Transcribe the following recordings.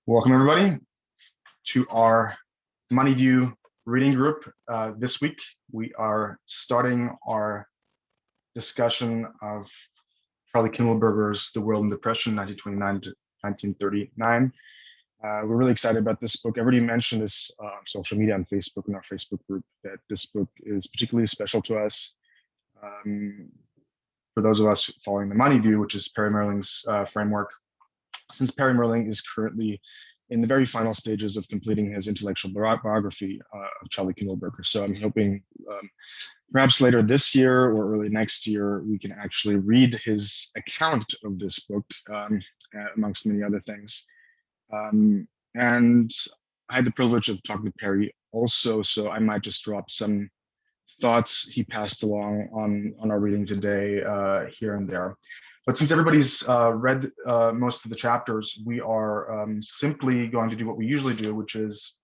Welcome everybody to our Money View reading group. This week we are starting our discussion of Charlie Kindleberger's The World in Depression, 1929 to 1939. We're really excited about this book. I already mentioned this on social media, on Facebook, in our Facebook group, that this book is particularly special to us. For those of us following the Money View, which is Perry Merling's framework, since Perry Merling is currently in the very final stages of completing his intellectual biography of Charlie Kindleberger. So I'm hoping perhaps later this year or early next year, we can actually read his account of this book, amongst many other things. And I had the privilege of talking to Perry also, so I might just drop some thoughts he passed along on our reading today here and there. But since everybody's read most of the chapters, we are simply going to do what we usually do, which is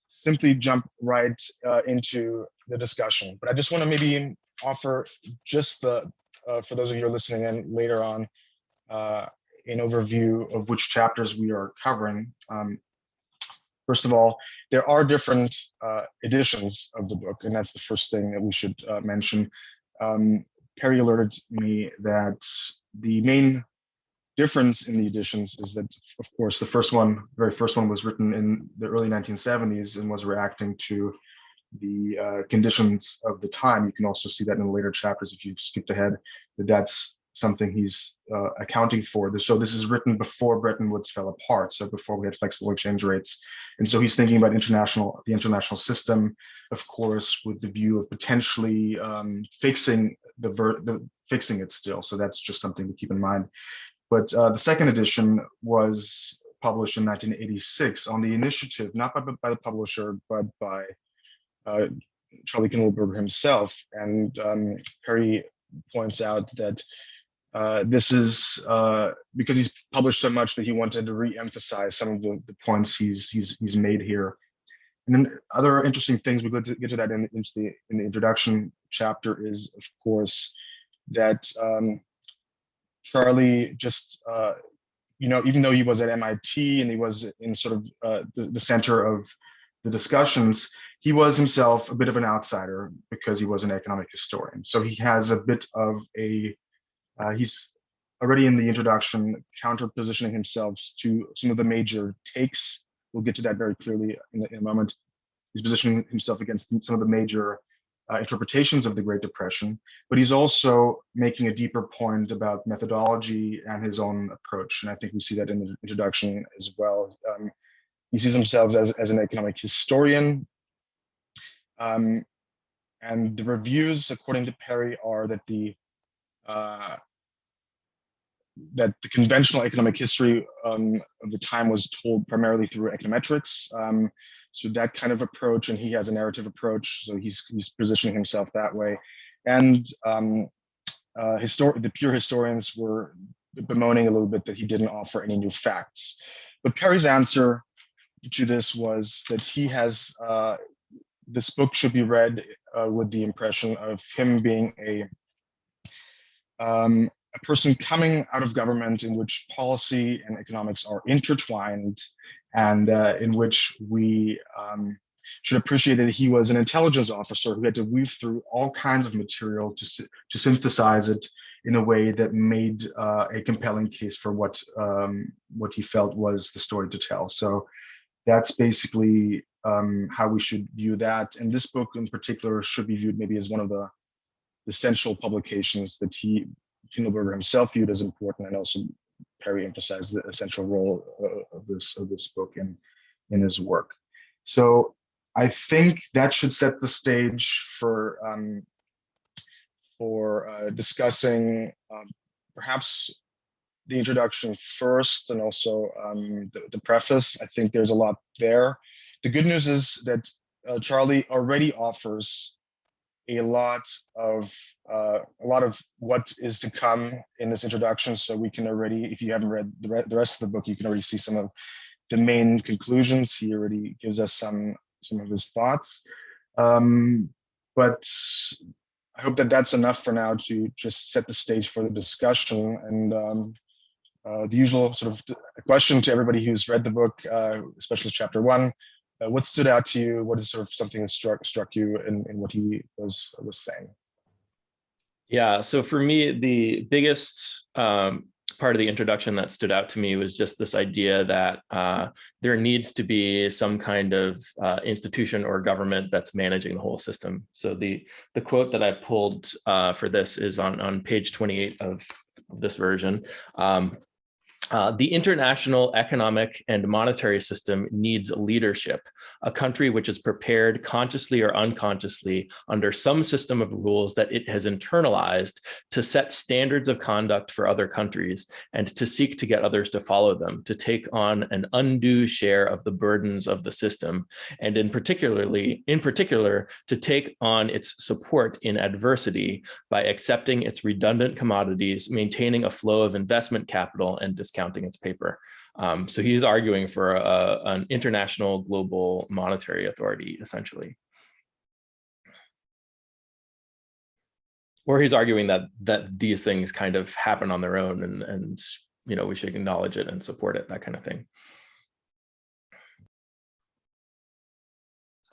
simply jump right into the discussion. But I just want to maybe offer just for those of you who are listening in later on, an overview of which chapters we are covering. First of all, there are different editions of the book, and that's the first thing that we should mention. Perry alerted me that the main difference in the editions is that, of course, the very first one was written in the early 1970s and was reacting to the conditions of the time. You can also see that in the later chapters if you skipped ahead, that's something he's accounting for. So this is written before Bretton Woods fell apart, so before we had flexible exchange rates. And so he's thinking about the international system, of course, with the view of potentially fixing it still. So that's just something to keep in mind. But the second edition was published in 1986 on the initiative, not by the publisher, but by Charlie Kindleberger himself. And Perry points out that this is because he's published so much that he wanted to re-emphasize some of the points he's made here. And then other interesting things, we're going to get to that in the introduction chapter, is of course that Charlie just even though he was at MIT and he was in sort of the center of the discussions, he was himself a bit of an outsider because he was an economic historian. So he has a bit of he's already in the introduction counter-positioning himself to some of the major takes. We'll get to that very clearly in a moment. He's positioning himself against some of the major interpretations of the Great Depression, but he's also making a deeper point about methodology and his own approach. And I think we see that in the introduction as well. He sees himself as an economic historian. And the reviews, according to Perry, are that the conventional economic history of the time was told primarily through econometrics. So that kind of approach, and he has a narrative approach, so he's positioning himself that way. And the pure historians were bemoaning a little bit that he didn't offer any new facts. But Perry's answer to this was that he has this book should be read with the impression of him being a person coming out of government in which policy and economics are intertwined, and in which we should appreciate that he was an intelligence officer who had to weave through all kinds of material to synthesize it in a way that made a compelling case for what he felt was the story to tell. So that's basically how we should view that. And this book in particular should be viewed maybe as one of the essential publications that Kindleberger himself viewed as important, and also Perry emphasized the essential role of this book in his work. So I think that should set the stage for discussing perhaps the introduction first, and also the preface. I think there's a lot there. The good news is that Charlie already offers a lot of what is to come in this introduction. So we can already, if you haven't read the rest of the book, you can already see some of the main conclusions. He already gives us some of his thoughts. But I hope that that's enough for now to just set the stage for the discussion. And the usual sort of question to everybody who's read the book, especially chapter one. What stood out to you? What is sort of something that struck you in what he was saying? Yeah, so for me, the biggest part of the introduction that stood out to me was just this idea that there needs to be some kind of institution or government that's managing the whole system. So the quote that I pulled for this is on page 28 of this version. The international economic and monetary system needs leadership, a country which is prepared consciously or unconsciously under some system of rules that it has internalized to set standards of conduct for other countries and to seek to get others to follow them, to take on an undue share of the burdens of the system, and in particular, to take on its support in adversity by accepting its redundant commodities, maintaining a flow of investment capital, and discounting its paper. So he's arguing for an international global monetary authority, essentially. Or he's arguing that these things kind of happen on their own and you know, we should acknowledge it and support it, that kind of thing.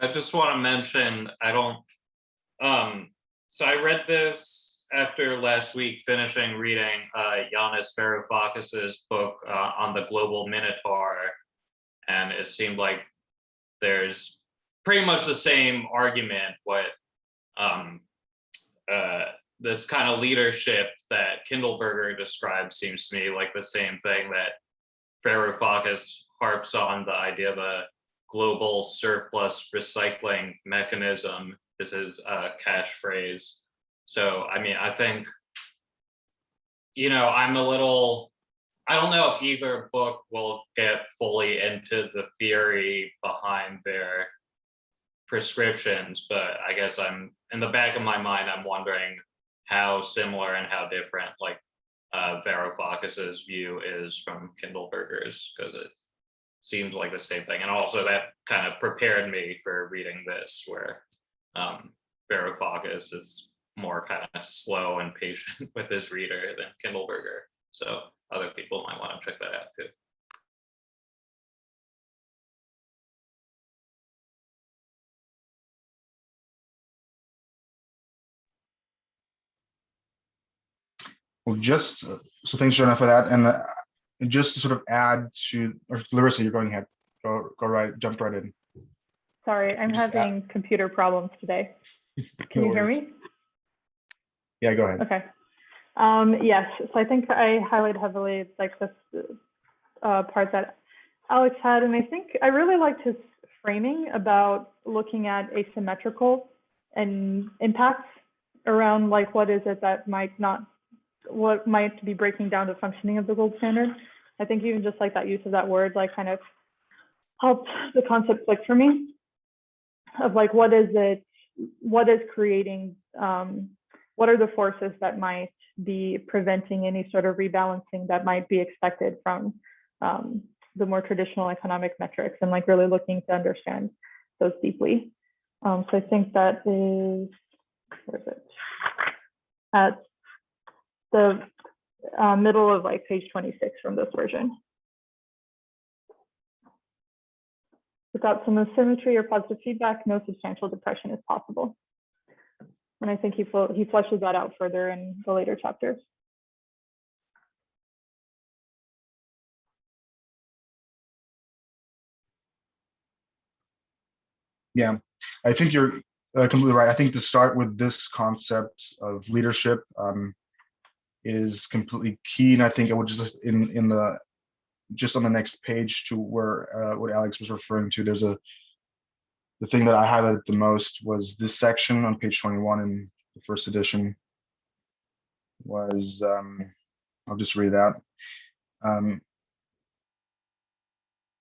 I just want to mention, so I read this after last week finishing reading Yanis Varoufakis's book on the global minotaur, and it seemed like there's pretty much the same argument. What this kind of leadership that Kindleberger describes seems to me like the same thing that Varoufakis harps on, the idea of a global surplus recycling mechanism is his catchphrase. So, I mean, I think, you know, I don't know if either book will get fully into the theory behind their prescriptions, but I guess in the back of my mind, I'm wondering how similar and how different like Varoufakis's view is from Kindleberger's, because it seems like the same thing. And also that kind of prepared me for reading this, where Varoufakis is more kind of slow and patient with his reader than Kindleberger. So other people might want to check that out too. Well, just so thanks, Jonah, for that. And just to sort of add to, or Larissa, you're going ahead. Go right, jump right in. Sorry, I'm having computer problems today. Can you hear me? Yeah, go ahead. Okay. Yes, so I think I highlighted heavily like this part that Alex had, and I think I really liked his framing about looking at asymmetrical and impacts around like what is it that what might be breaking down the functioning of the gold standard. I think even just like that use of that word like kind of helped the concept click for me of like what is creating what are the forces that might be preventing any sort of rebalancing that might be expected from the more traditional economic metrics, and like really looking to understand those deeply. So I think that is, where is it? At the middle of like page 26 from this version. Without some asymmetry or positive feedback, no substantial depression is possible. And I think he fleshes that out further in the later chapters. Yeah, I think you're completely right. I think to start with this concept of leadership is completely key, and I think I would just just on the next page to where what Alex was referring to. There's the thing that I highlighted the most was this section on page 21 in the first edition. Was I'll just read it out.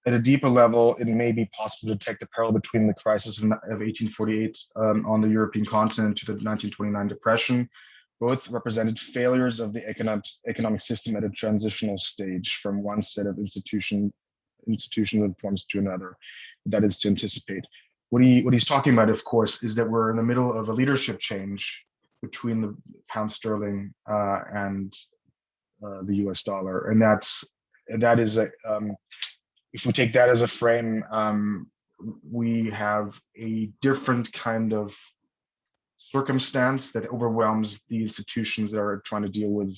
At a deeper level, it may be possible to detect a parallel between the crisis of 1848 on the European continent to the 1929 Depression. Both represented failures of the economic system at a transitional stage from one set of institutional forms to another. That is to anticipate. What he's talking about, of course, is that we're in the middle of a leadership change between the pound sterling and the US dollar. And that is if we take that as a frame, we have a different kind of circumstance that overwhelms the institutions that are trying to deal with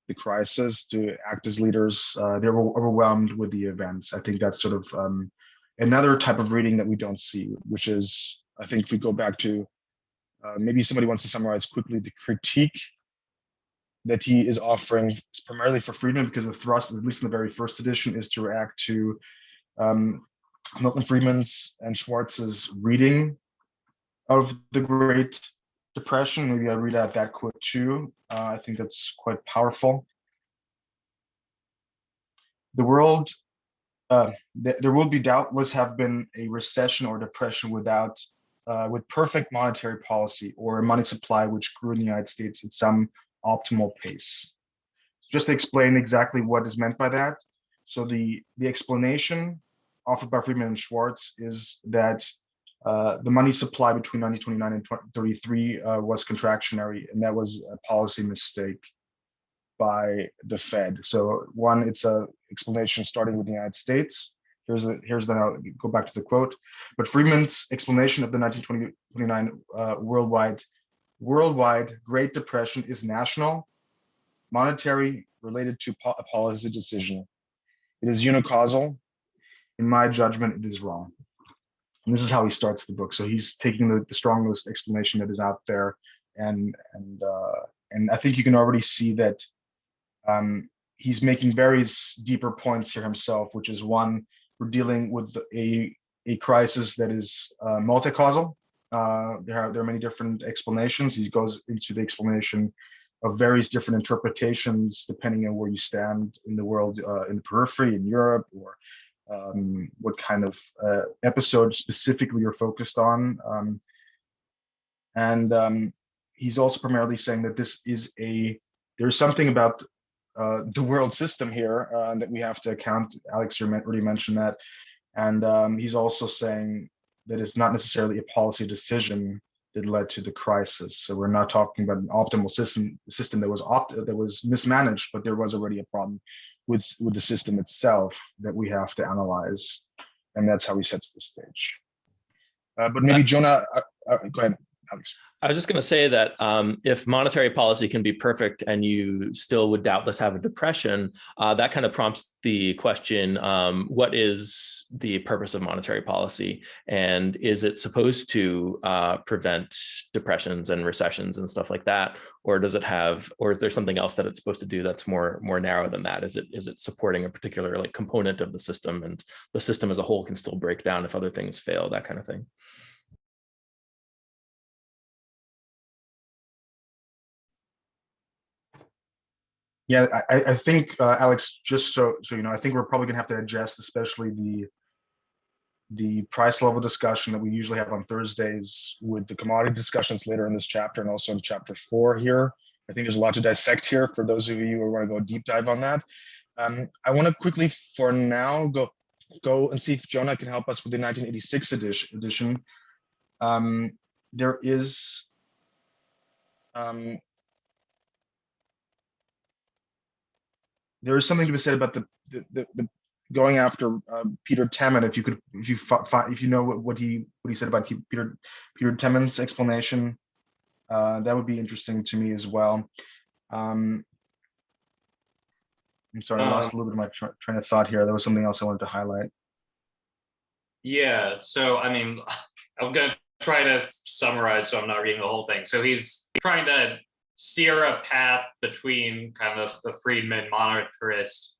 the crisis to act as leaders. They're overwhelmed with the events. I think that's sort of another type of reading that we don't see, which is, I think if we go back to, maybe somebody wants to summarize quickly the critique that he is offering primarily for Friedman, because the thrust, at least in the very first edition, is to react to Milton Friedman's and Schwartz's reading of the Great Depression. Maybe I'll read out that quote too. I think that's quite powerful. The world, there will be doubtless have been a recession or depression without, with perfect monetary policy or a money supply which grew in the United States at some optimal pace. Just to explain exactly what is meant by that. So the explanation offered by Friedman and Schwartz is that the money supply between 1929 and 1933 was contractionary, and that was a policy mistake by the Fed. So one, it's a explanation starting with the United States. Here's then I'll go back to the quote. But Friedman's explanation of the 1929 worldwide Great Depression is national, monetary, related to a policy decision. It is unicausal. In my judgment, it is wrong. And this is how he starts the book. So he's taking the strongest explanation that is out there, and I think you can already see that he's making very deeper points here himself, which is one, we're dealing with a crisis that is multi-causal. There are many different explanations. He goes into the explanation of various different interpretations depending on where you stand in the world, in the periphery, in Europe, or what kind of episode specifically you're focused on. He's also primarily saying that there's something about the world system here that we have to account. Alex already mentioned that. And he's also saying that it's not necessarily a policy decision that led to the crisis. So we're not talking about an optimal system that was mismanaged, but there was already a problem with the system itself that we have to analyze, and that's how he sets the stage. But maybe Jonah, go ahead, Alex. I was just going to say that if monetary policy can be perfect and you still would doubtless have a depression, that kind of prompts the question, what is the purpose of monetary policy? And is it supposed to prevent depressions and recessions and stuff like that? Or does it have, or is there something else that it's supposed to do that's more narrow than that? Is it supporting a particular component of the system, and the system as a whole can still break down if other things fail, that kind of thing? Yeah, I think Alex, just so you know, I think we're probably gonna have to adjust, especially the price level discussion that we usually have on Thursdays with the commodity discussions later in this chapter, and also in chapter 4 here. I think there's a lot to dissect here for those of you who want to go deep dive on that. I want to quickly, for now, go and see if Jonah can help us with the 1986 edition. There is something to be said about the going after Peter Temin. If you know what he said about Peter Temin's explanation, that would be interesting to me as well. I'm sorry, I lost a little bit of my train of thought here. There was something else I wanted to highlight. Yeah, so I mean, I'm gonna try to summarize so I'm not reading the whole thing. So he's trying to steer a path between kind of the Friedman monetarist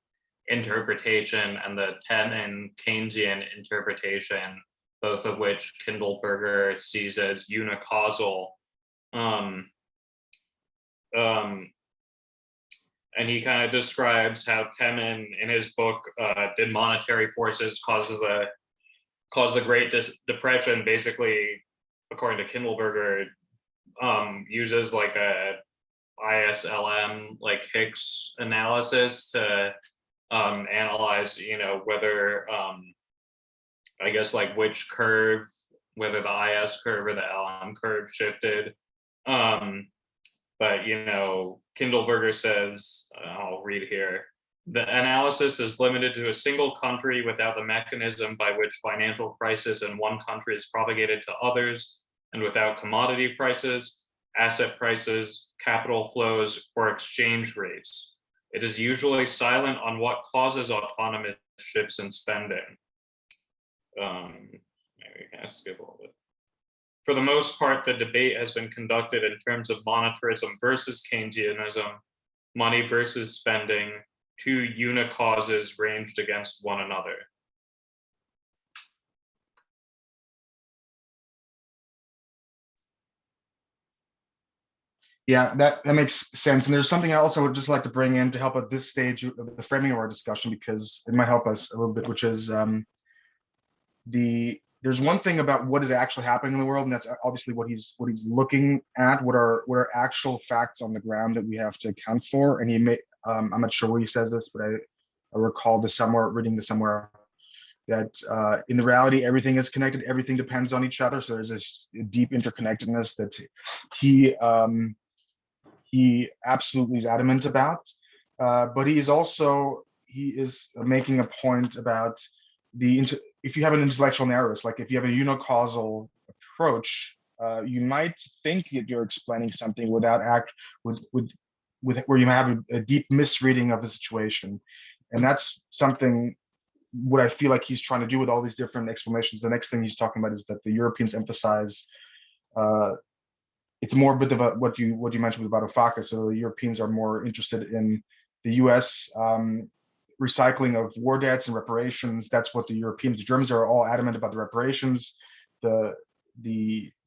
interpretation and the Temin Keynesian interpretation, both of which Kindleberger sees as unicausal. And he kind of describes how Temin, in his book, Did Monetary Forces Cause the Great Depression, basically, according to Kindleberger, uses like a ISLM, like Hicks analysis to analyze, whether, I guess, like which curve, whether the IS curve or the LM curve shifted. But, Kindleberger says, I'll read here, the analysis is limited to a single country without the mechanism by which financial crisis in one country is propagated to others, and without commodity prices, asset prices, capital flows, or exchange rates. It is usually silent on what causes autonomous shifts in spending. Maybe we can skip a little bit. For the most part, the debate has been conducted in terms of monetarism versus Keynesianism, money versus spending, two unicauses ranged against one another. Yeah, that makes sense. And there's something else I would just like to bring in to help at this stage of the framing of our discussion, because it might help us a little bit, which is there's one thing about what is actually happening in the world, and that's obviously what he's looking at, what are actual facts on the ground that we have to account for. And he may, I'm not sure where he says this, but I recall reading this somewhere, that in the reality, everything is connected, everything depends on each other. So there's this deep interconnectedness that he absolutely is adamant about. But he is making a point about if you have an intellectual narrowness, like if you have a unicausal approach, you might think that you're explaining something without where you have a deep misreading of the situation. And that's something what I feel like he's trying to do with all these different explanations. The next thing he's talking about is that the Europeans emphasize, it's more a bit of what you mentioned with Varoufakis. So the Europeans are more interested in the US recycling of war debts and reparations. That's what the Germans are all adamant about the reparations. The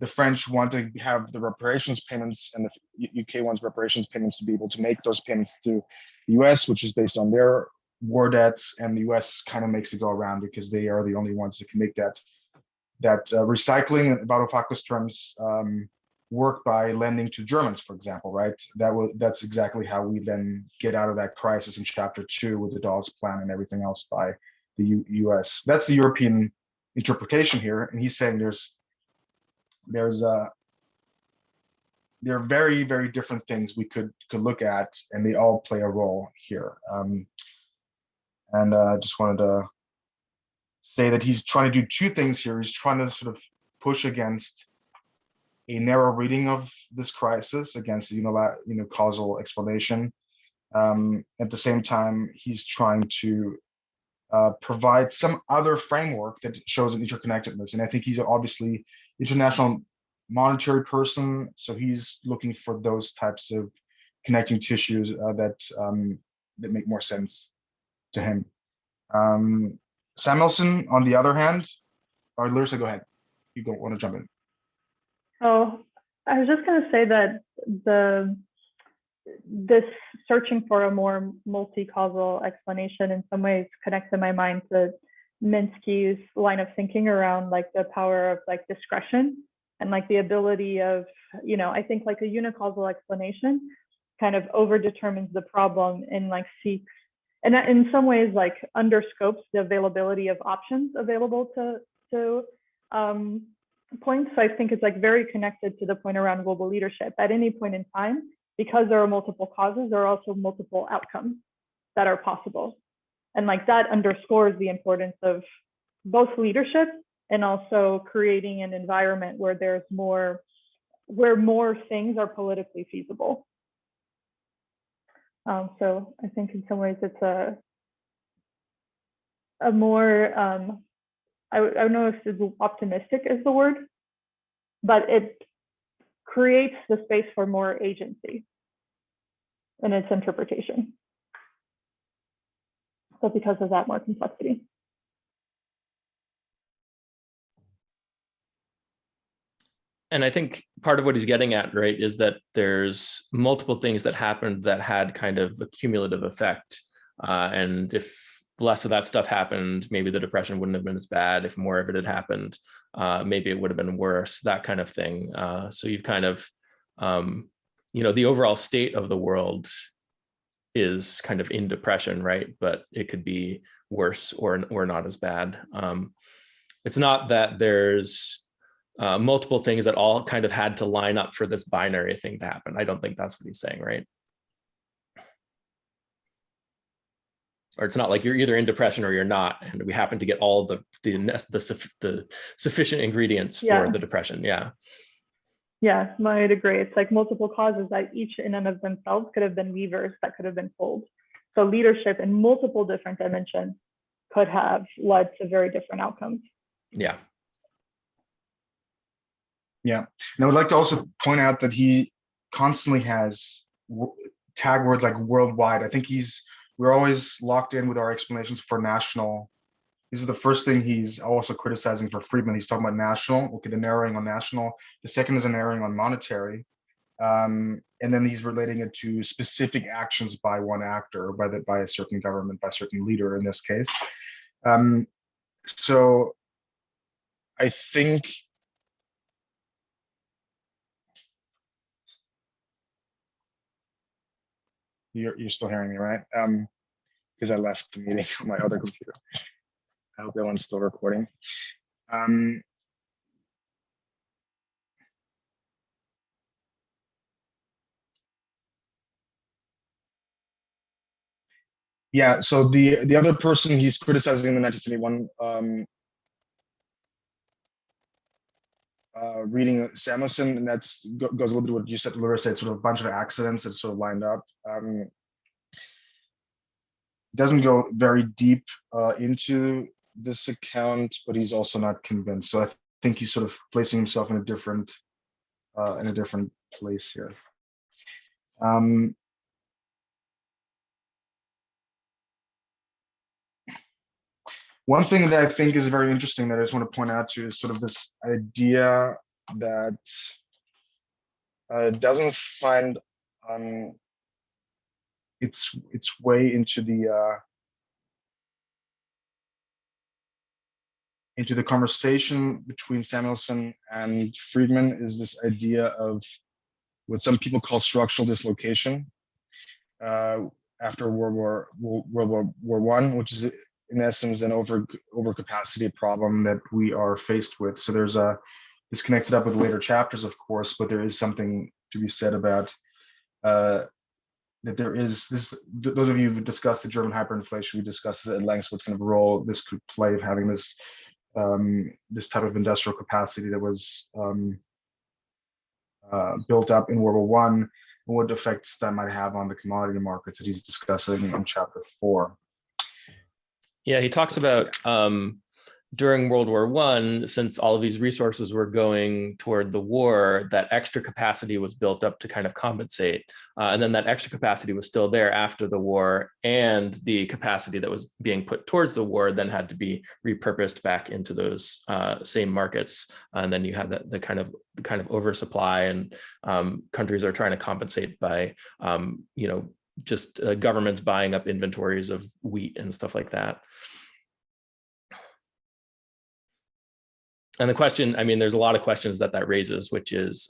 French want to have the reparations payments, and the UK wants reparations payments to be able to make those payments to the US, which is based on their war debts, and the US kind of makes it go around because they are the only ones that can make that recycling, in Varoufakis terms, work by lending to Germans, for example, right? That's exactly how we then get out of that crisis in chapter 2 with the Dawes Plan and everything else by the US. That's the European interpretation here, and he's saying there are very, very different things we could look at, and they all play a role here. And I just wanted to say that he's trying to do two things here. He's trying to sort of push against a narrow reading of this crisis, against the causal explanation. At the same time, he's trying to provide some other framework that shows an interconnectedness. And I think he's obviously international monetary person, so he's looking for those types of connecting tissues that make more sense to him. Samuelson, on the other hand, or Larissa, go ahead. You don't want to jump in. Oh, I was just going to say that this searching for a more multi-causal explanation in some ways connects in my mind to Minsky's line of thinking around like the power of like discretion and like the ability of, I think like a unicausal explanation kind of overdetermines the problem and like seeks, and that in some ways like underscopes the availability of options available to points. So I think it's like very connected to the point around global leadership. At any point in time, because there are multiple causes, there are also multiple outcomes that are possible. And like that underscores the importance of both leadership and also creating an environment where more things are politically feasible. So I think in some ways it's a more, I don't know if optimistic is the word, but it creates the space for more agency in its interpretation. So because of that, more complexity. And I think part of what he's getting at, right, is that there's multiple things that happened that had kind of a cumulative effect. And if less of that stuff happened, maybe the depression wouldn't have been as bad. If more of it had happened, maybe it would have been worse, that kind of thing. So you've kind of, the overall state of the world is kind of in depression, right? But it could be worse or not as bad. It's not that there's multiple things that all kind of had to line up for this binary thing to happen. I don't think that's what he's saying, right? or it's not like you're either in depression or you're not, and we happen to get all the sufficient ingredients for the depression. Yeah, I'd agree. It's like multiple causes that each in and of themselves could have been levers that could have been pulled. So leadership in multiple different dimensions could have led to very different outcomes. Yeah. And I would like to also point out that he constantly has tag words like worldwide. I think we're always locked in with our explanations for national. This is the first thing he's also criticizing for Friedman. He's talking about national. Okay, the narrowing on national. The second is a narrowing on monetary. And then he's relating it to specific actions by one actor, by a certain government, by a certain leader in this case. So I think you're still hearing me, right? Because I left the meeting on my other computer. I hope that one's still recording. Yeah, so the other person he's criticizing in the 1971 reading Samuelson, and that's goes a little bit to what you said, Laura said, sort of a bunch of accidents that sort of lined up. Doesn't go very deep into this account, but he's also not convinced. So I think he's sort of placing himself in a different place here. One thing that I think is very interesting that I just want to point out to is sort of this idea that doesn't find its way into the conversation between Samuelson and Friedman, is this idea of what some people call structural dislocation after World War I, which is in essence an overcapacity problem that we are faced with. So this connects it up with later chapters, of course, but there is something to be said about that there is this. Those of you who've discussed the German hyperinflation, we discussed at length what kind of role this could play of having this this type of industrial capacity that was built up in World War I, and what effects that might have on the commodity markets that he's discussing in chapter 4. Yeah, he talks about during World War I, since all of these resources were going toward the war, that extra capacity was built up to kind of compensate. And then that extra capacity was still there after the war, and the capacity that was being put towards the war then had to be repurposed back into those same markets. And then you had the kind of oversupply, and countries are trying to compensate by, just governments buying up inventories of wheat and stuff like that. And the question, I mean, there's a lot of questions that raises, which is,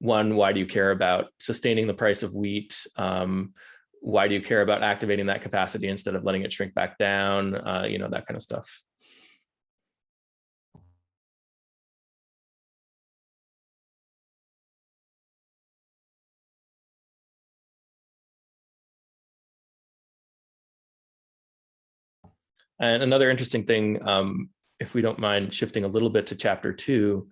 one, why do you care about sustaining the price of wheat? Why do you care about activating that capacity instead of letting it shrink back down? That kind of stuff. And another interesting thing, if we don't mind shifting a little bit to chapter 2,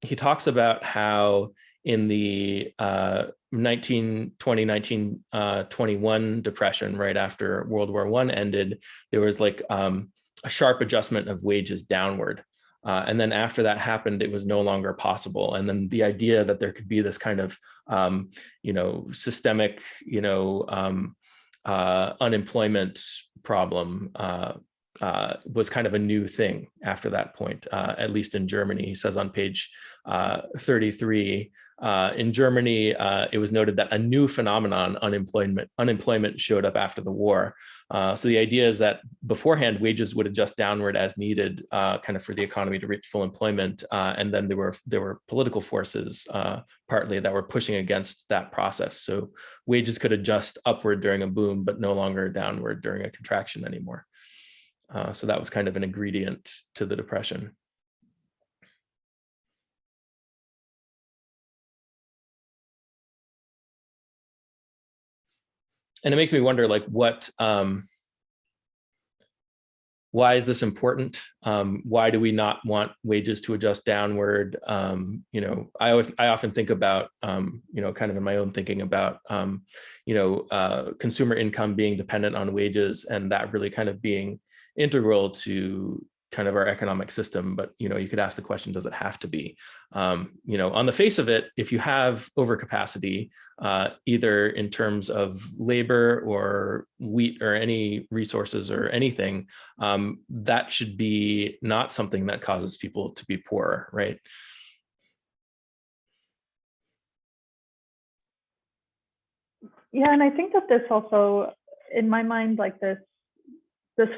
he talks about how in the 1920-1921 depression, right after World War I ended, there was like a sharp adjustment of wages downward. And then after that happened, it was no longer possible. And then the idea that there could be this kind of, systemic, unemployment problem was kind of a new thing after that point, at least in Germany. He says on page 33, in Germany, it was noted that a new phenomenon, unemployment showed up after the war. So the idea is that beforehand, wages would adjust downward as needed, kind of for the economy to reach full employment. And then there were political forces, partly, that were pushing against that process. So wages could adjust upward during a boom, but no longer downward during a contraction anymore. So that was kind of an ingredient to the depression. and it makes me wonder, like, why is this important? Why do we not want wages to adjust downward? You know, I often think about, you know, kind of in my own thinking about, you know, consumer income being dependent on wages, and that really kind of being integral to kind of our economic system. But, you know, you could ask the question, does it have to be? You know, on the face of it, if you have overcapacity, either in terms of labor or wheat or any resources or anything, that should be not something that causes people to be poorer, right? Yeah, and I think that this also, in my mind, like this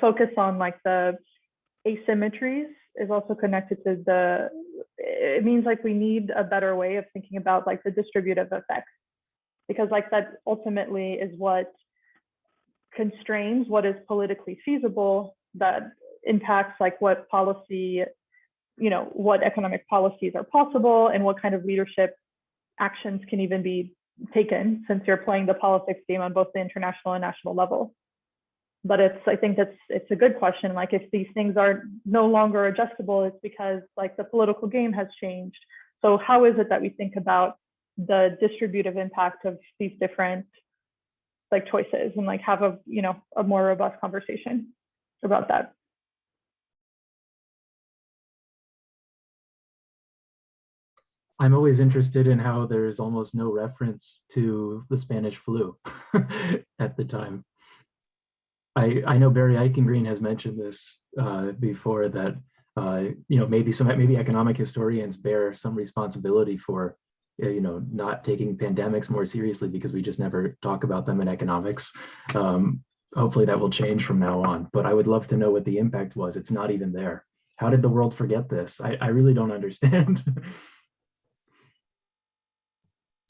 focus on like the asymmetries is also connected to it means like we need a better way of thinking about like the distributive effects, because like that ultimately is what constrains what is politically feasible, that impacts like what policy, you know, what economic policies are possible and what kind of leadership actions can even be taken, since you're playing the politics game on both the international and national level. But I think it's a good question. Like, if these things are no longer adjustable, it's because like the political game has changed. So how is it that we think about the distributive impact of these different like choices, and like have a, you know, a more robust conversation about that? I'm always interested in how there's almost no reference to the Spanish flu at the time. I know Barry Eichengreen has mentioned this before, that you know, maybe economic historians bear some responsibility for you know, not taking pandemics more seriously because we just never talk about them in economics. Hopefully that will change from now on, but I would love to know what the impact was. It's not even there. How did the world forget this? I really don't understand.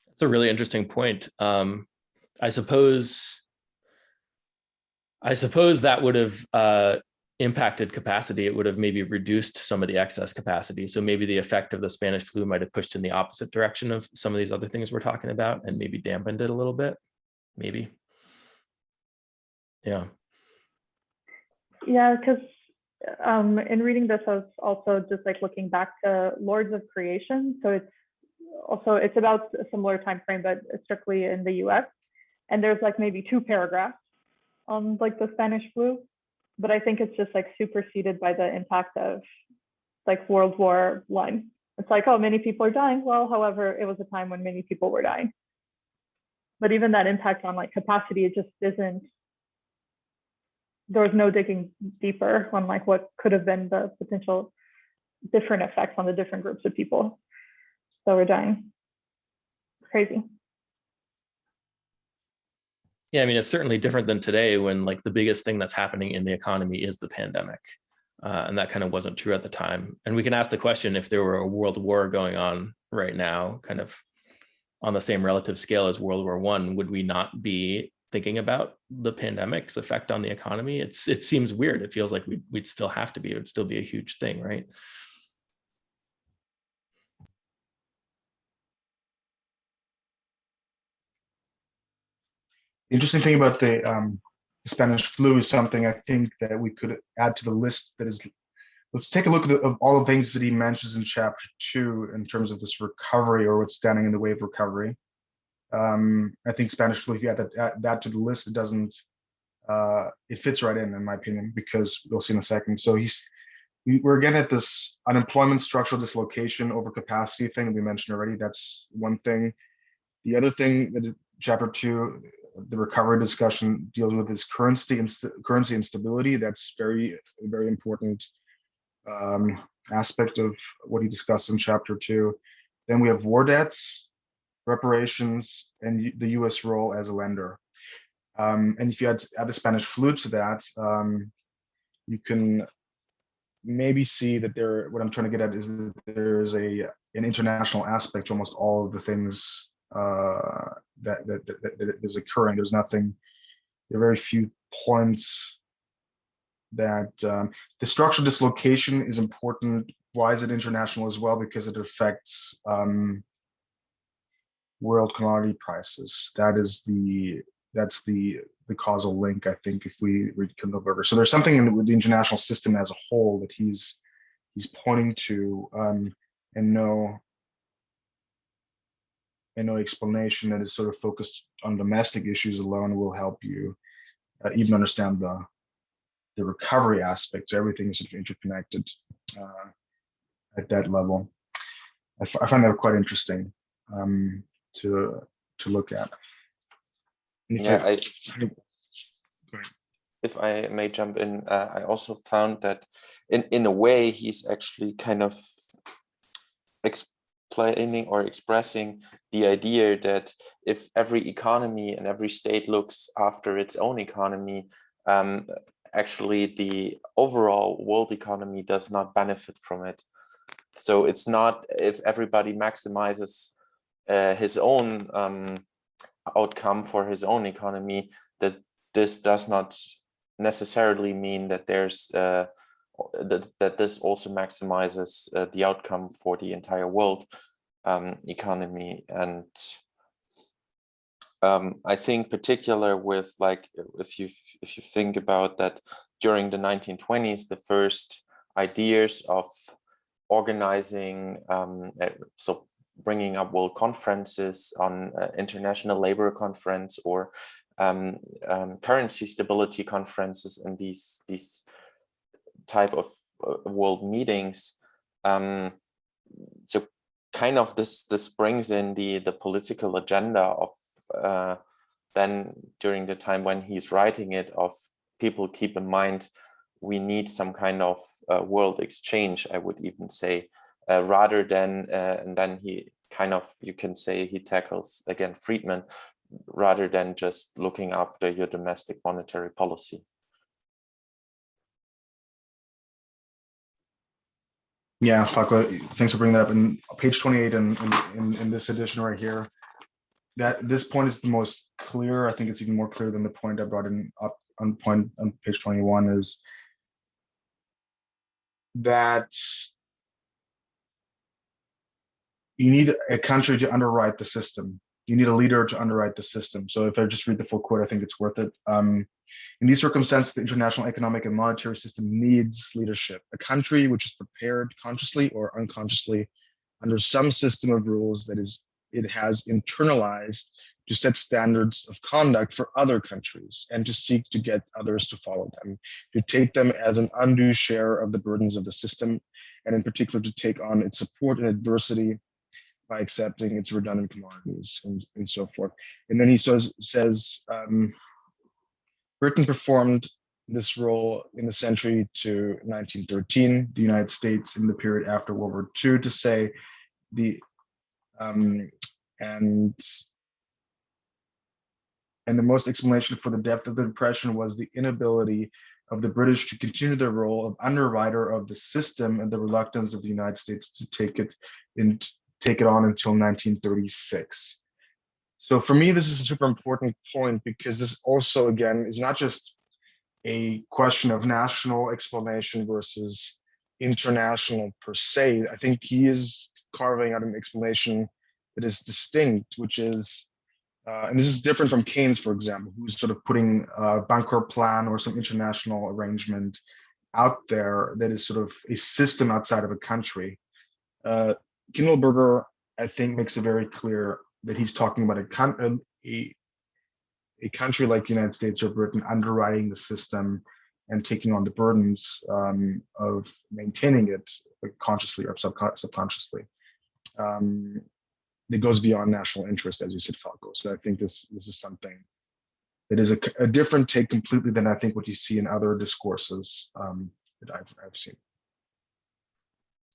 That's a really interesting point. I suppose that would have impacted capacity. It would have maybe reduced some of the excess capacity. So maybe the effect of the Spanish flu might have pushed in the opposite direction of some of these other things we're talking about, and maybe dampened it a little bit. Maybe. Yeah. Yeah, because in reading this, I was also just like looking back to Lords of Creation. So it's about a similar time frame, but strictly in the US. And there's like maybe 2 paragraphs on like the Spanish flu, but I think it's just like superseded by the impact of like World War I. It's like, oh, many people are dying. Well, however, it was a time when many people were dying. But even that impact on like capacity, it just isn't, there was no digging deeper on like what could have been the potential different effects on the different groups of people that were dying. Crazy. Yeah, I mean, it's certainly different than today, when like the biggest thing that's happening in the economy is the pandemic. And that kind of wasn't true at the time. And we can ask the question, if there were a world war going on right now, kind of on the same relative scale as World War I, would we not be thinking about the pandemic's effect on the economy? It seems weird. It feels like we'd still have to be. It would still be a huge thing, right? The interesting thing about the Spanish flu is something I think that we could add to the list. That is, let's take a look at all the things that he mentions in chapter 2 in terms of this recovery, or what's standing in the way of recovery. I think Spanish flu, if you add that to the list, it doesn't, it fits right in my opinion, because we'll see in a second. So we're again at this unemployment, structural dislocation, overcapacity thing that we mentioned already. That's one thing. The other thing that chapter 2, the recovery discussion, deals with is currency instability. That's very, very important aspect of what he discussed in chapter 2. Then we have war debts, reparations, and the U.S. role as a lender. And if you add the Spanish flu to that, you can maybe see that what I'm trying to get at is that there is an international aspect to almost all of the things that is occurring. There are very few points that the structural dislocation is important. Why is it international as well? Because it affects world commodity prices. That is the that's the causal link, I think, if we read Kindleberger. So there's something in the international system as a whole that he's pointing to, and no explanation that is sort of focused on domestic issues alone will help you even understand the recovery aspects. Everything is sort of interconnected at that level. I find that quite interesting to look at. Yeah, if I may jump in, I also found that in a way he's actually kind of explaining or expressing the idea that if every economy and every state looks after its own economy, actually the overall world economy does not benefit from it. So it's not if everybody maximizes his own outcome for his own economy, that this does not necessarily mean that there's that this also maximizes the outcome for the entire world economy. And I think particular with, like, if you think about that, during the 1920s, the first ideas of organizing, so bringing up world conferences on International Labor Conference or currency stability conferences and these type of world meetings. So kind of this brings in the political agenda of then during the time when he's writing it, of people keep in mind we need some kind of world exchange, I would even say, rather than and then he kind of, you can say, he tackles again Friedman, rather than just looking after your domestic monetary policy. Yeah, Fakwa, thanks for bringing that up. And page 28 in this edition right here, that this point is the most clear. I think it's even more clear than the point I brought in up on page 21, is that you need a country to underwrite the system. You need a leader to underwrite the system. So if I just read the full quote, I think it's worth it. In these circumstances, the international economic and monetary system needs leadership. A country which is prepared consciously or unconsciously under some system of rules that it has internalized to set standards of conduct for other countries and to seek to get others to follow them, to take them as an undue share of the burdens of the system, and in particular to take on its support in adversity by accepting its redundant commodities and so forth. And then he says Britain performed this role in the century to 1913, the United States in the period after World War II, to say and the most explanation for the depth of the depression was the inability of the British to continue their role of underwriter of the system and the reluctance of the United States to take it on until 1936. So for me, this is a super important point, because this also, again, is not just a question of national explanation versus international per se. I think he is carving out an explanation that is distinct, which is, and this is different from Keynes, for example, who's sort of putting a Banker plan or some international arrangement out there that is sort of a system outside of a country. Kindleberger, I think, makes it very clear that he's talking about a country like the United States or Britain underwriting the system and taking on the burdens of maintaining it, like consciously or subconsciously. That goes beyond national interest, as you said, Falco. So I think this is something that is a different take completely than I think what you see in other discourses that I've seen.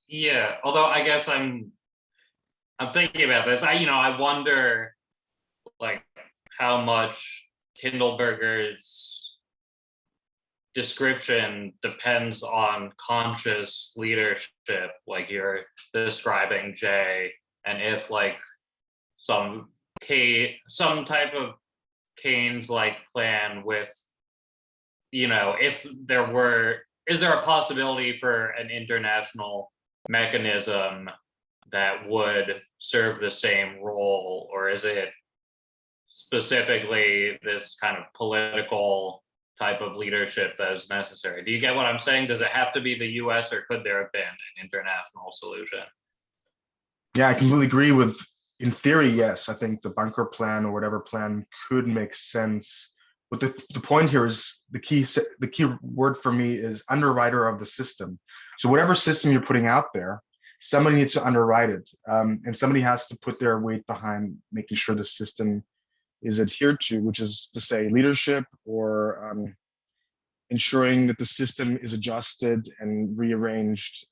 Yeah, although I guess I'm thinking about this. I wonder, like, how much Kindleberger's description depends on conscious leadership, like you're describing, Jay, and if like some type of Keynes-like plan with, if is there a possibility for an international mechanism that would serve the same role, or is it specifically this kind of political type of leadership that is necessary. Do you get what I'm saying? Does it have to be the US, or could there have been an international solution? Yeah, I completely agree with, in theory, yes, I think the bunker plan or whatever plan could make sense. But the point here is the key word for me is underwriter of the system. So whatever system you're putting out there, somebody needs to underwrite it, and somebody has to put their weight behind making sure the system is adhered to, which is to say leadership, or ensuring that the system is adjusted and rearranged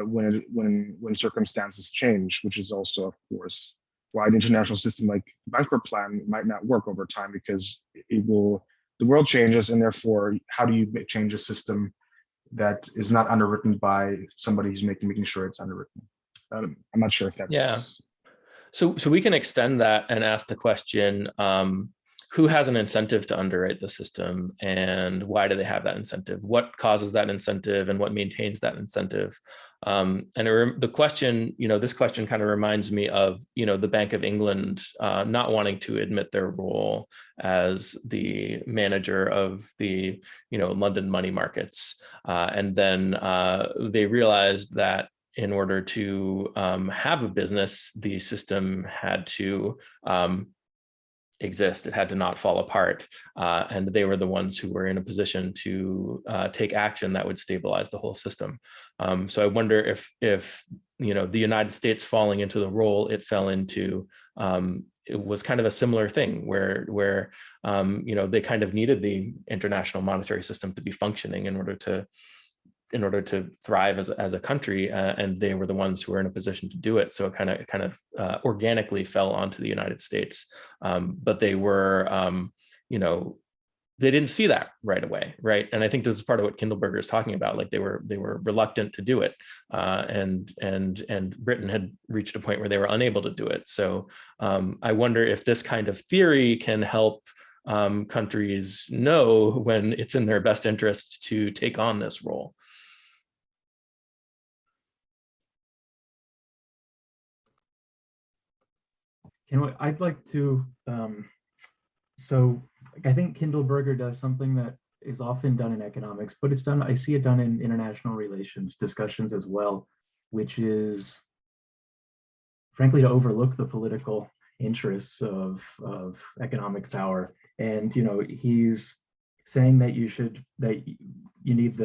when circumstances change, which is also, of course, why an international system like bunker plan might not work over time, because the world changes, and therefore, how do you change a system that is not underwritten by somebody who's making sure it's underwritten? I'm not sure if that's... Yeah. So we can extend that and ask the question, who has an incentive to underwrite the system, and why do they have that incentive? What causes that incentive, and what maintains that incentive? The question, this question kind of reminds me of, the Bank of England not wanting to admit their role as the manager of the, London money markets. And then they realized that in order to have a business, the system had to exist. It had to not fall apart. And they were the ones who were in a position to take action that would stabilize the whole system. So I wonder if the United States falling into the role it fell into, it was kind of a similar thing where they kind of needed the international monetary system to be functioning in order to thrive as a country, and they were the ones who were in a position to do it. So it kind of organically fell onto the United States, but they were, they didn't see that right away, right? And I think this is part of what Kindleberger is talking about. Like they were reluctant to do it, and Britain had reached a point where they were unable to do it. So I wonder if this kind of theory can help countries know when it's in their best interest to take on this role. I'd like to, so I think Kindleberger does something that is often done in economics, but I see it done in international relations discussions as well, which is frankly to overlook the political interests of economic power. And, he's saying that you need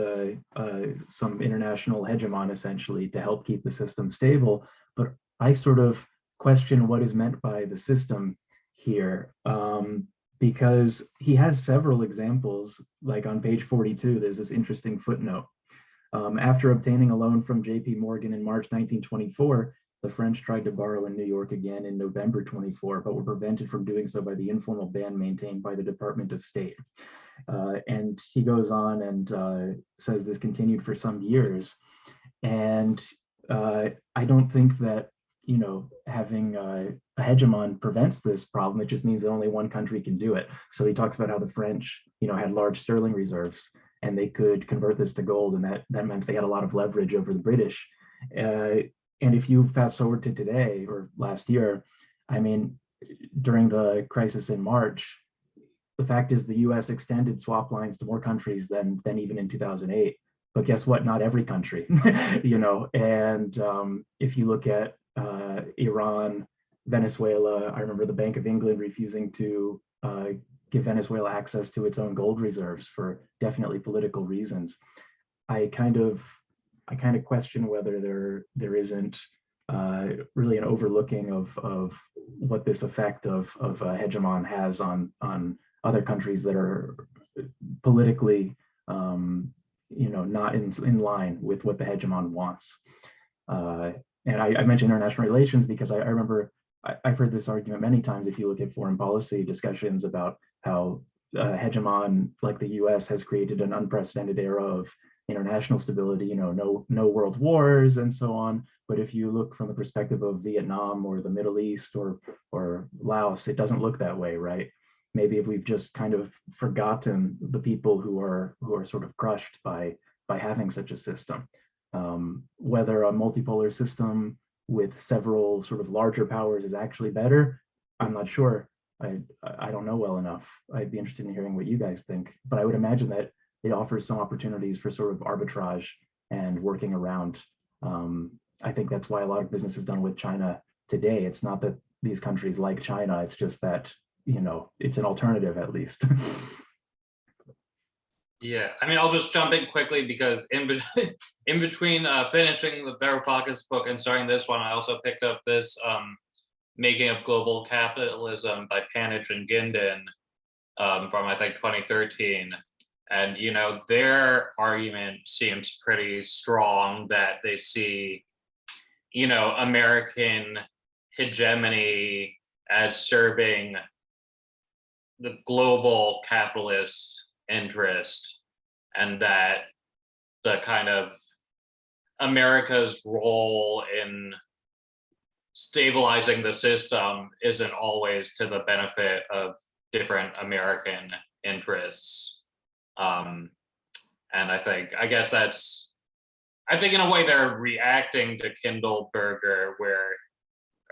some international hegemon essentially to help keep the system stable. But I sort of question what is meant by the system here, because he has several examples. Like on page 42, there's this interesting footnote. After obtaining a loan from JP Morgan in March 1924, the French tried to borrow in New York again in November 24, but were prevented from doing so by the informal ban maintained by the Department of State. And he goes on and says this continued for some years. And I don't think that having a hegemon prevents this problem. It just means that only one country can do it. So he talks about how the French, had large sterling reserves, and they could convert this to gold, and that meant they had a lot of leverage over the British. And if you fast forward to today or last year, I mean, during the crisis in March, the fact is the US extended swap lines to more countries than even in 2008. But guess what? Not every country, and if you look at Iran, Venezuela, I remember the Bank of England refusing to give Venezuela access to its own gold reserves for definitely political reasons. I kind of question whether there isn't really an overlooking of what this effect of a hegemon has on other countries that are politically not in line with what the hegemon wants. And I mentioned international relations because I remember I've heard this argument many times. If you look at foreign policy discussions about how hegemon like the US has created an unprecedented era of international stability, no world wars and so on. But if you look from the perspective of Vietnam or the Middle East or Laos, it doesn't look that way, right? Maybe if we've just kind of forgotten the people who are sort of crushed by having such a system. Whether a multipolar system with several sort of larger powers is actually better, I'm not sure. I don't know well enough. I'd be interested in hearing what you guys think, but I would imagine that it offers some opportunities for sort of arbitrage and working around. I think that's why a lot of business is done with China today. It's not that these countries like China, it's just that, you know, it's an alternative at least. Yeah, I mean, I'll just jump in quickly because in between finishing the Varoufakis book and starting this one, I also picked up this Making of Global Capitalism by Panich and Ginden from, I think, 2013. And, you know, their argument seems pretty strong that they see, you know, American hegemony as serving the global capitalist interest, and that the kind of America's role in stabilizing the system isn't always to the benefit of different American interests. And I guess that's, I think in a way they're reacting to Kindleberger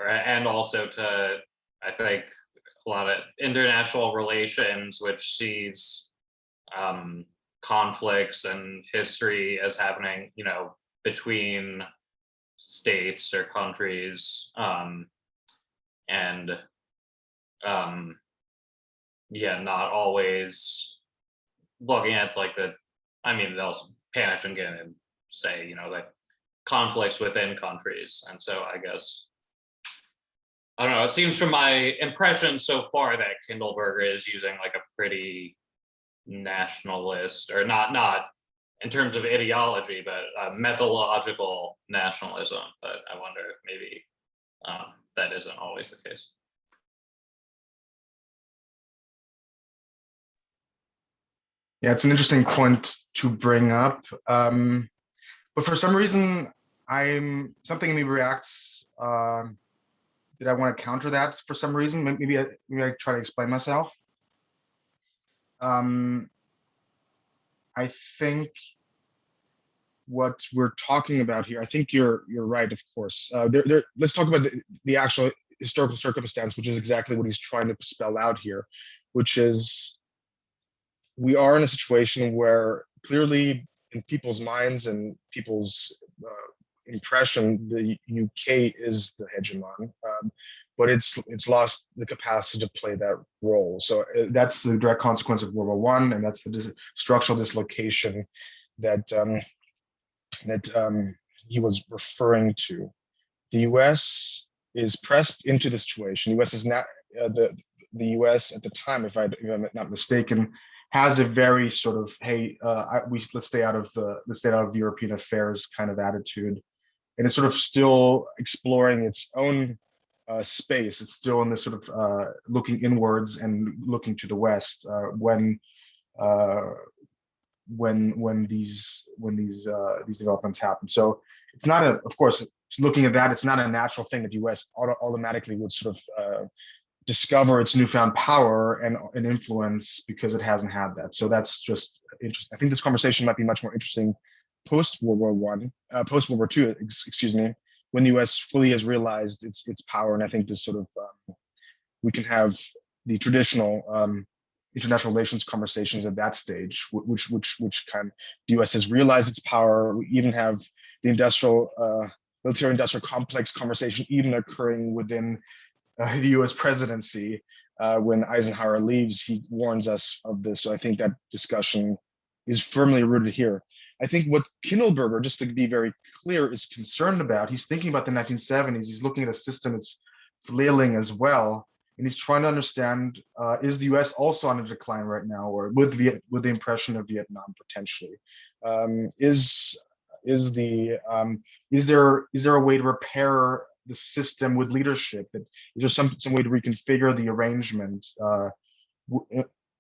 and also to, I think, a lot of international relations, which sees conflicts and history as happening, you know, between states or countries, yeah, not always looking at like they'll Panich and Ginden and say, you know, that conflicts within countries. And so I guess, I don't know, it seems from my impression so far that Kindleberger is using like a pretty nationalist, or not in terms of ideology, but methodological nationalism. But I wonder if maybe that isn't always the case. Yeah, it's an interesting point to bring up. But for some reason, something in me reacts that I want to counter that for some reason. Maybe I try to explain myself. I think what we're talking about here, I think you're right, of course. Let's talk about the actual historical circumstance, which is exactly what he's trying to spell out here, which is we are in a situation where clearly in people's minds and people's impression, the UK is the hegemon, but it's lost the capacity to play that role. So that's the direct consequence of World War I, and that's the structural dislocation that he was referring to. The US is pressed into the situation. The US is not the US at the time, if I'm not mistaken, has a very sort of, hey, let's stay out of European affairs kind of attitude, and it's sort of still exploring its own space. It's still in this sort of looking inwards and looking to the West when these developments happen. So it's not of course, looking at that, it's not a natural thing that the U.S. automatically would sort of discover its newfound power and influence because it hasn't had that. So that's just interesting. I think this conversation might be much more interesting post World War II, excuse me, when the U.S. fully has realized its power. And I think this sort of we can have the traditional international relations conversations at that stage, which kind of the U.S. has realized its power. We even have the military-industrial complex conversation even occurring within the U.S. presidency. When Eisenhower leaves, he warns us of this. So I think that discussion is firmly rooted here. I think what Kindleberger, just to be very clear, is concerned about, he's thinking about the 1970s. He's looking at a system that's flailing as well. And he's trying to understand, is the U.S. also on a decline right now, or with the impression of Vietnam potentially? Is there a way to repair the system with leadership? That is there some way to reconfigure the arrangement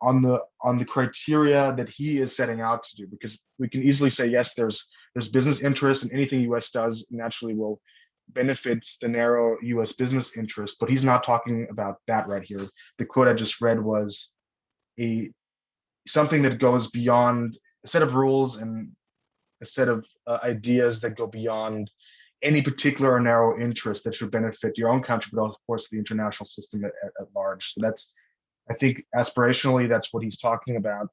on the criteria that he is setting out to do? Because we can easily say, yes, there's business interests, and anything the U.S. does naturally will benefit the narrow U.S. business interest, but he's not talking about that right here. The quote I just read was something that goes beyond a set of rules and a set of ideas that go beyond any particular or narrow interest that should benefit your own country, but of course the international system at large. So that's, I think, aspirationally, that's what he's talking about.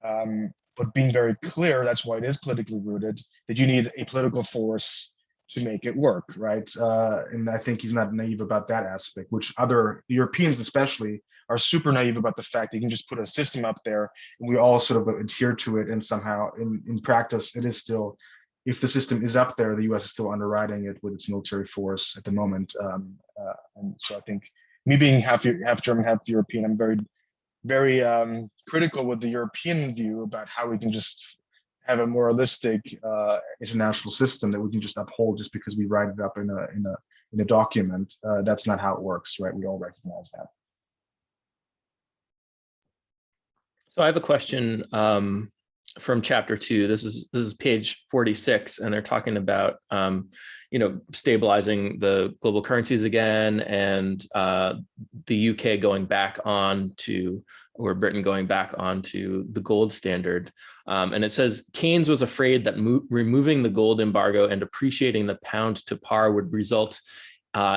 But being very clear, that's why it is politically rooted, that you need a political force to make it work, right? And I think he's not naive about that aspect, which other Europeans especially are super naive about the fact that you can just put a system up there and we all sort of adhere to it. And somehow in practice, it is still, if the system is up there, the US is still underwriting it with its military force at the moment. And so I think me being half German, half European, I'm very critical with the European view about how we can just have a moralistic international system that we can just uphold just because we write it up in a document. That's not how it works, right? We all recognize that. So I have a question from chapter 2. This is page 46, and they're talking about stabilizing the global currencies again, and the UK going back on to, or Britain going back onto the gold standard. And it says Keynes was afraid that removing the gold embargo and appreciating the pound to par would result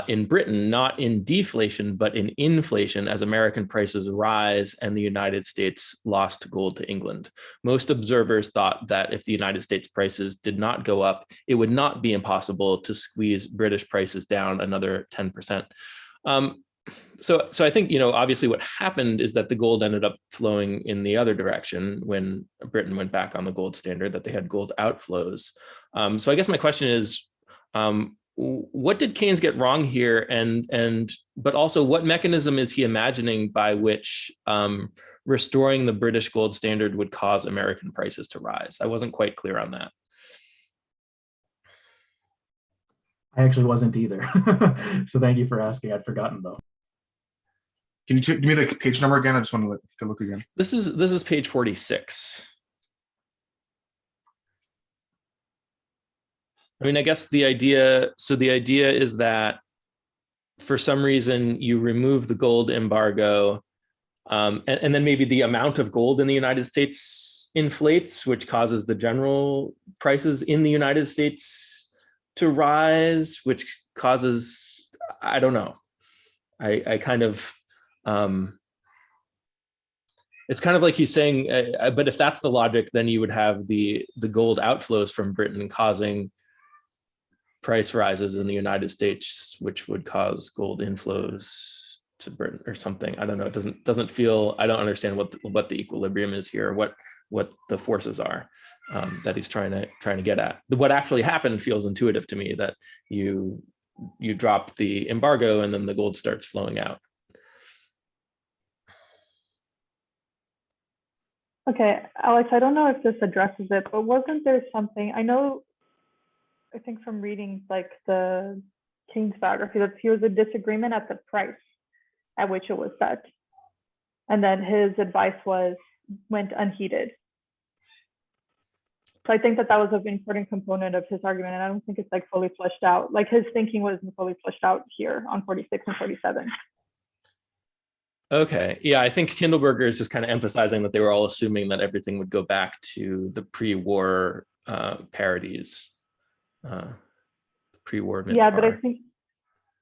in Britain, not in deflation, but in inflation as American prices rise and the United States lost gold to England. Most observers thought that if the United States prices did not go up, it would not be impossible to squeeze British prices down another 10%. So I think, obviously what happened is that the gold ended up flowing in the other direction when Britain went back on the gold standard, that they had gold outflows. So I guess my question is, what did Keynes get wrong here? But also what mechanism is he imagining by which restoring the British gold standard would cause American prices to rise? I wasn't quite clear on that. I actually wasn't either. So thank you for asking. I'd forgotten though. Can you give me the page number again? I just want to look again. This is page 46. I mean, I guess the idea is that for some reason you remove the gold embargo, and then maybe the amount of gold in the United States inflates, which causes the general prices in the United States to rise, which causes, I don't know. I kind of, it's kind of like he's saying, but if that's the logic, then you would have the gold outflows from Britain causing price rises in the United States, which would cause gold inflows to Britain or something. I don't know. It doesn't feel, I don't understand what the equilibrium is here, what the forces are that he's trying to get at. What actually happened feels intuitive to me, that you drop the embargo and then the gold starts flowing out. Okay, Alex, I don't know if this addresses it, but wasn't there something, I think from reading like the Keynes biography, that there was a disagreement at the price at which it was set. And then his advice went unheeded. So I think that was an important component of his argument, and I don't think it's like fully fleshed out. Like his thinking wasn't fully fleshed out here on 46 and 47. Okay, yeah, I think Kindleberger is just kind of emphasizing that they were all assuming that everything would go back to the pre-war parities. Pre-war. Yeah, but I think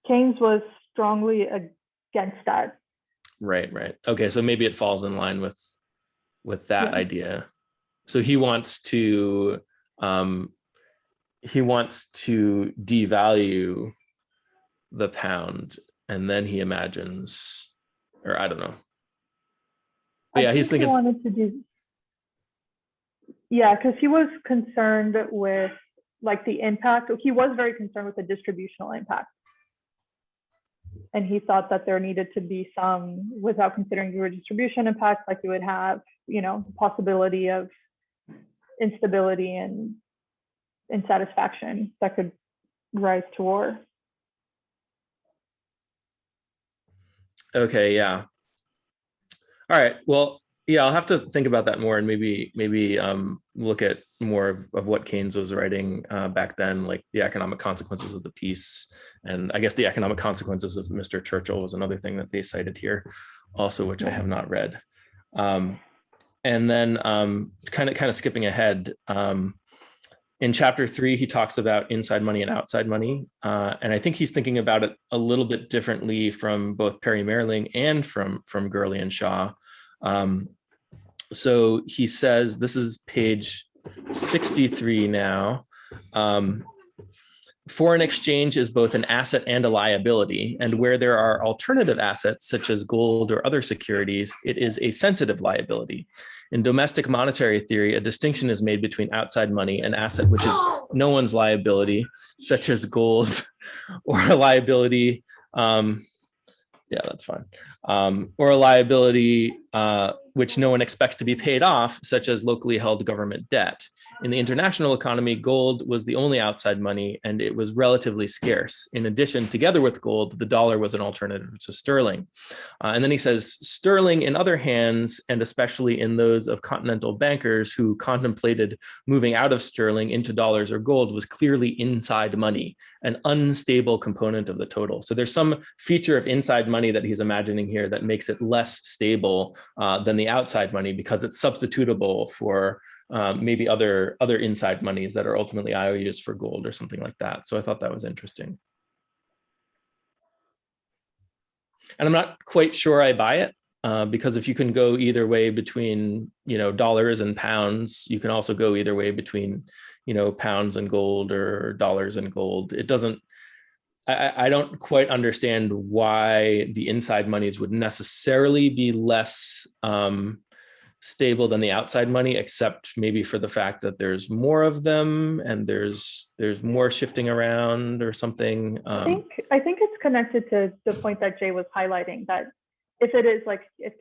Keynes was strongly against that. Right. Okay, so maybe it falls in line with that idea. So he wants to devalue the pound, and then he imagines, or I don't know. But yeah, he's thinking. He wanted to do. Yeah, because he was concerned with like the impact. He was very concerned with the distributional impact. And he thought that there needed to be some, without considering the redistribution impact, like you would have, possibility of instability and insatisfaction that could rise to war. Okay, yeah. All right, well, yeah, I'll have to think about that more, and maybe look at more of what Keynes was writing back then, like the economic consequences of the peace. And I guess the economic consequences of Mr. Churchill was another thing that they cited here also, which I have not read. And then kind of skipping ahead, In chapter 3, he talks about inside money and outside money. And I think he's thinking about it a little bit differently from both Perry Mehrling and from Gurley and Shaw. So he says, this is page 63 now. Foreign exchange is both an asset and a liability, and where there are alternative assets such as gold or other securities, it is a sensitive liability. In domestic monetary theory, a distinction is made between outside money, an asset which is no one's liability, such as gold, or a liability, yeah, that's fine, or a liability which no one expects to be paid off, such as locally held government debt. In the international economy, gold was the only outside money, and it was relatively scarce. In addition, together with gold, the dollar was an alternative to sterling. And then he says, sterling in other hands, and especially in those of continental bankers who contemplated moving out of sterling into dollars or gold, was clearly inside money, an unstable component of the total. So there's some feature of inside money that he's imagining here that makes it less stable than the outside money, because it's substitutable for maybe other inside monies that are ultimately IOUs for gold or something like that. So I thought that was interesting. And I'm not quite sure I buy it, because if you can go either way between, dollars and pounds, you can also go either way between, pounds and gold or dollars and gold. It doesn't, I don't quite understand why the inside monies would necessarily be less stable than the outside money, except maybe for the fact that there's more of them and there's more shifting around or something. I think it's connected to the point that Jay was highlighting, that if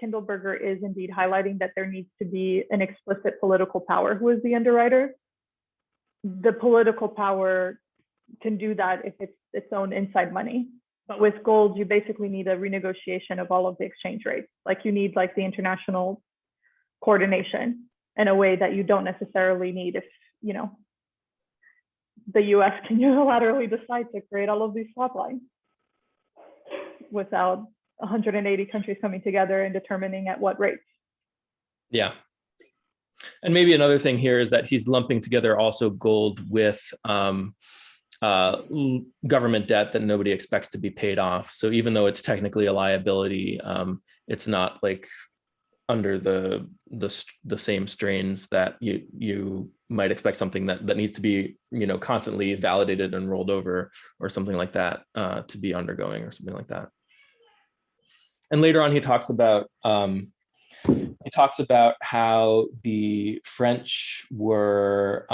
Kindleberger is indeed highlighting that there needs to be an explicit political power who is the underwriter, the political power can do that if it's its own inside money. But with gold, you basically need a renegotiation of all of the exchange rates. Like you need the international coordination in a way that you don't necessarily need if, the US can unilaterally decide to create all of these swap lines without 180 countries coming together and determining at what rates. Yeah. And maybe another thing here is that he's lumping together also gold with government debt that nobody expects to be paid off. So even though it's technically a liability, it's not under the same strains that you might expect something that needs to be constantly validated and rolled over or something like that to be undergoing or something like that. And later on, he talks about how the French were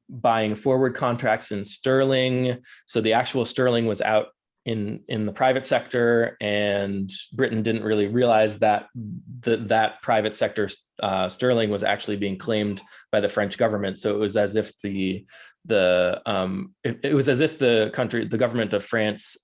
buying forward contracts in sterling. So the actual sterling was out in the private sector, and Britain didn't really realize that that private sector sterling was actually being claimed by the French government. So it was as if the government of France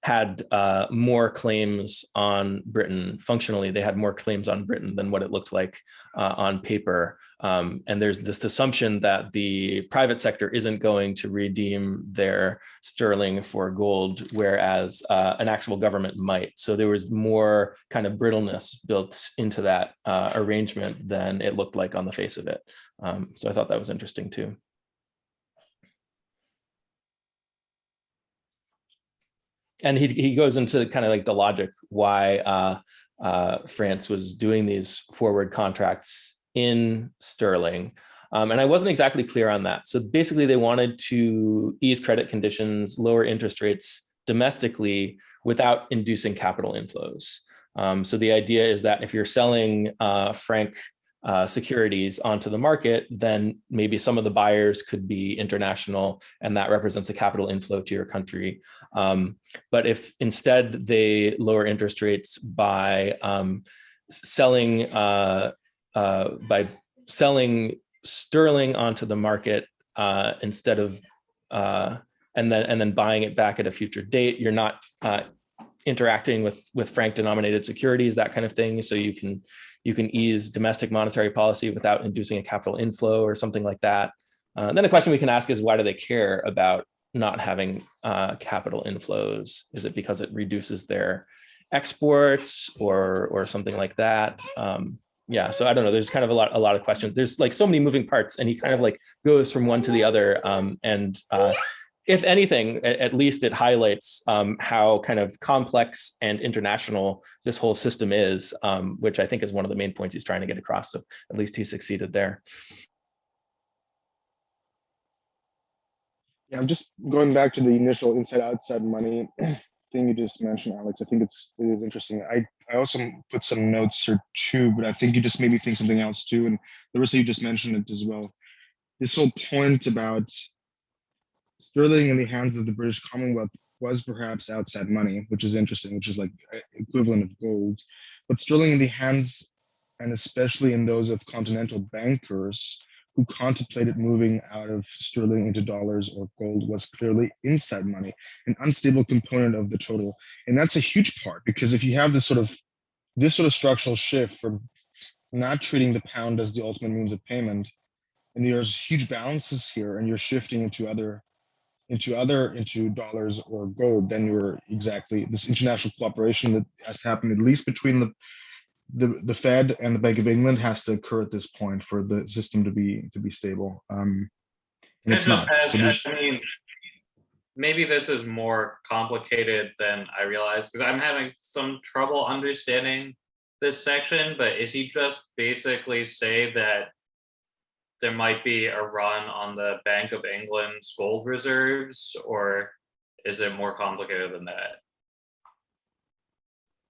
had more claims on Britain. Functionally, they had more claims on Britain than what it looked like on paper. And there's this assumption that the private sector isn't going to redeem their sterling for gold, whereas an actual government might. So there was more kind of brittleness built into that arrangement than it looked like on the face of it. So I thought that was interesting too. And he goes into kind of the logic why France was doing these forward contracts in sterling. And I wasn't exactly clear on that. So basically they wanted to ease credit conditions, lower interest rates domestically without inducing capital inflows. So the idea is that if you're selling franc securities onto the market, then maybe some of the buyers could be international, and that represents a capital inflow to your country. But if instead they lower interest rates by selling sterling onto the market instead of and then buying it back at a future date, you're not interacting with franc denominated securities, that kind of thing. So you can ease domestic monetary policy without inducing a capital inflow or something like that. Then the question we can ask is, why do they care about not having capital inflows? Is it because it reduces their exports or something like that? yeah, so I don't know. There's kind of a lot of questions. There's like so many moving parts, and he kind of like goes from one to the other. And if anything, at least it highlights how kind of complex and international this whole system is, which I think is one of the main points he's trying to get across. So at least he succeeded there. Yeah, I'm just going back to the initial inside-outside money thing you just mentioned, Alex. I think it is interesting. I also put some notes here too, but I think you just made me think something else too. And Larissa, you just mentioned it as well. This whole point about sterling in the hands of the British Commonwealth was perhaps outside money, which is interesting, which is like equivalent of gold. But sterling in the hands, and especially in those of continental bankers who contemplated moving out of sterling into dollars or gold, was clearly inside money, an unstable component of the total. And that's a huge part, because if you have this sort of structural shift from not treating the pound as the ultimate means of payment, and there's huge balances here, and you're shifting into dollars or gold, then you're exactly this international cooperation that has happened at least between the Fed and the Bank of England has to occur at this point for the system to be stable. And it's not. I mean, maybe this is more complicated than I realized, because I'm having some trouble understanding this section. But is he just basically say that there might be a run on the Bank of England's gold reserves, or is it more complicated than that?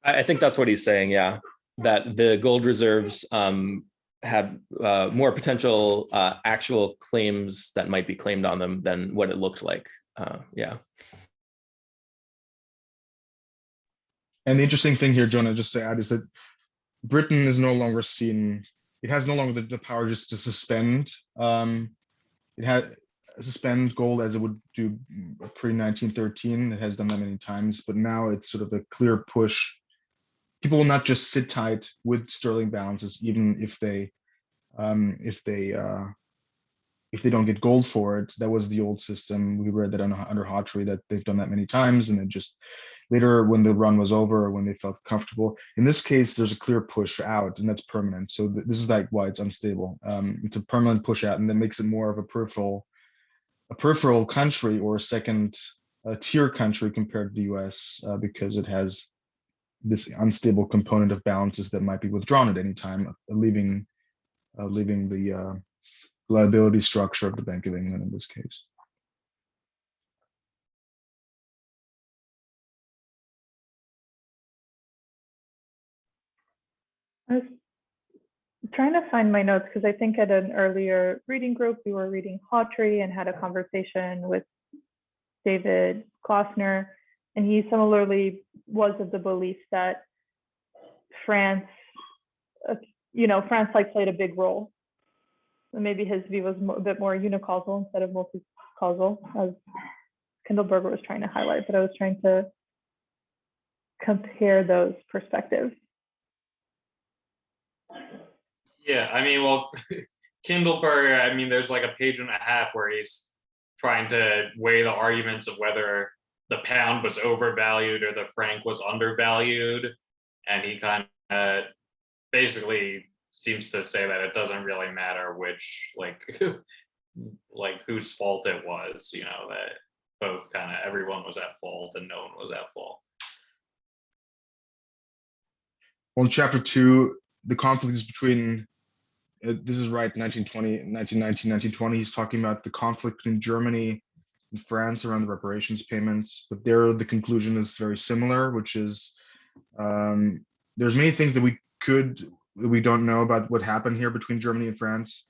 I think that's what he's saying. Yeah, that the gold reserves have more potential actual claims that might be claimed on them than what it looked like. Yeah. And the interesting thing here, Jonah, just to add, is that Britain is no longer seen. It has no longer the power just to suspend. It has suspend gold as it would do pre-1913. It has done that many times, but now it's sort of a clear push. People will not just sit tight with sterling balances, even if they don't get gold for it. That was the old system. We read that under Hawtrey, that they've done that many times, and then just later, when the run was over, or when they felt comfortable. In this case, there's a clear push out, and that's permanent. So this is like why it's unstable. It's a permanent push out, and that makes it more of a peripheral country, or a second tier country compared to the US, because it has this unstable component of balances that might be withdrawn at any time, leaving the liability structure of the Bank of England in this case. I was trying to find my notes because I think at an earlier reading group, we were reading Hawtrey and had a conversation with David Klossner, and he similarly was of the belief that France, France like played a big role. And maybe his view was a bit more unicausal instead of multi-causal, as Kindleberger was trying to highlight, but I was trying to compare those perspectives. Yeah, I mean, well, Kindleberger, I mean, there's like a page and a half where he's trying to weigh the arguments of whether the pound was overvalued or the franc was undervalued. And he kind of basically seems to say that it doesn't really matter which, like whose fault it was, that both kind of everyone was at fault and no one was at fault. Well, in chapter 2, the conflict is between, this is right, 1919, 1920, he's talking about the conflict between Germany and France around the reparations payments, but there the conclusion is very similar, which is there's many things that we don't know about what happened here between Germany and France.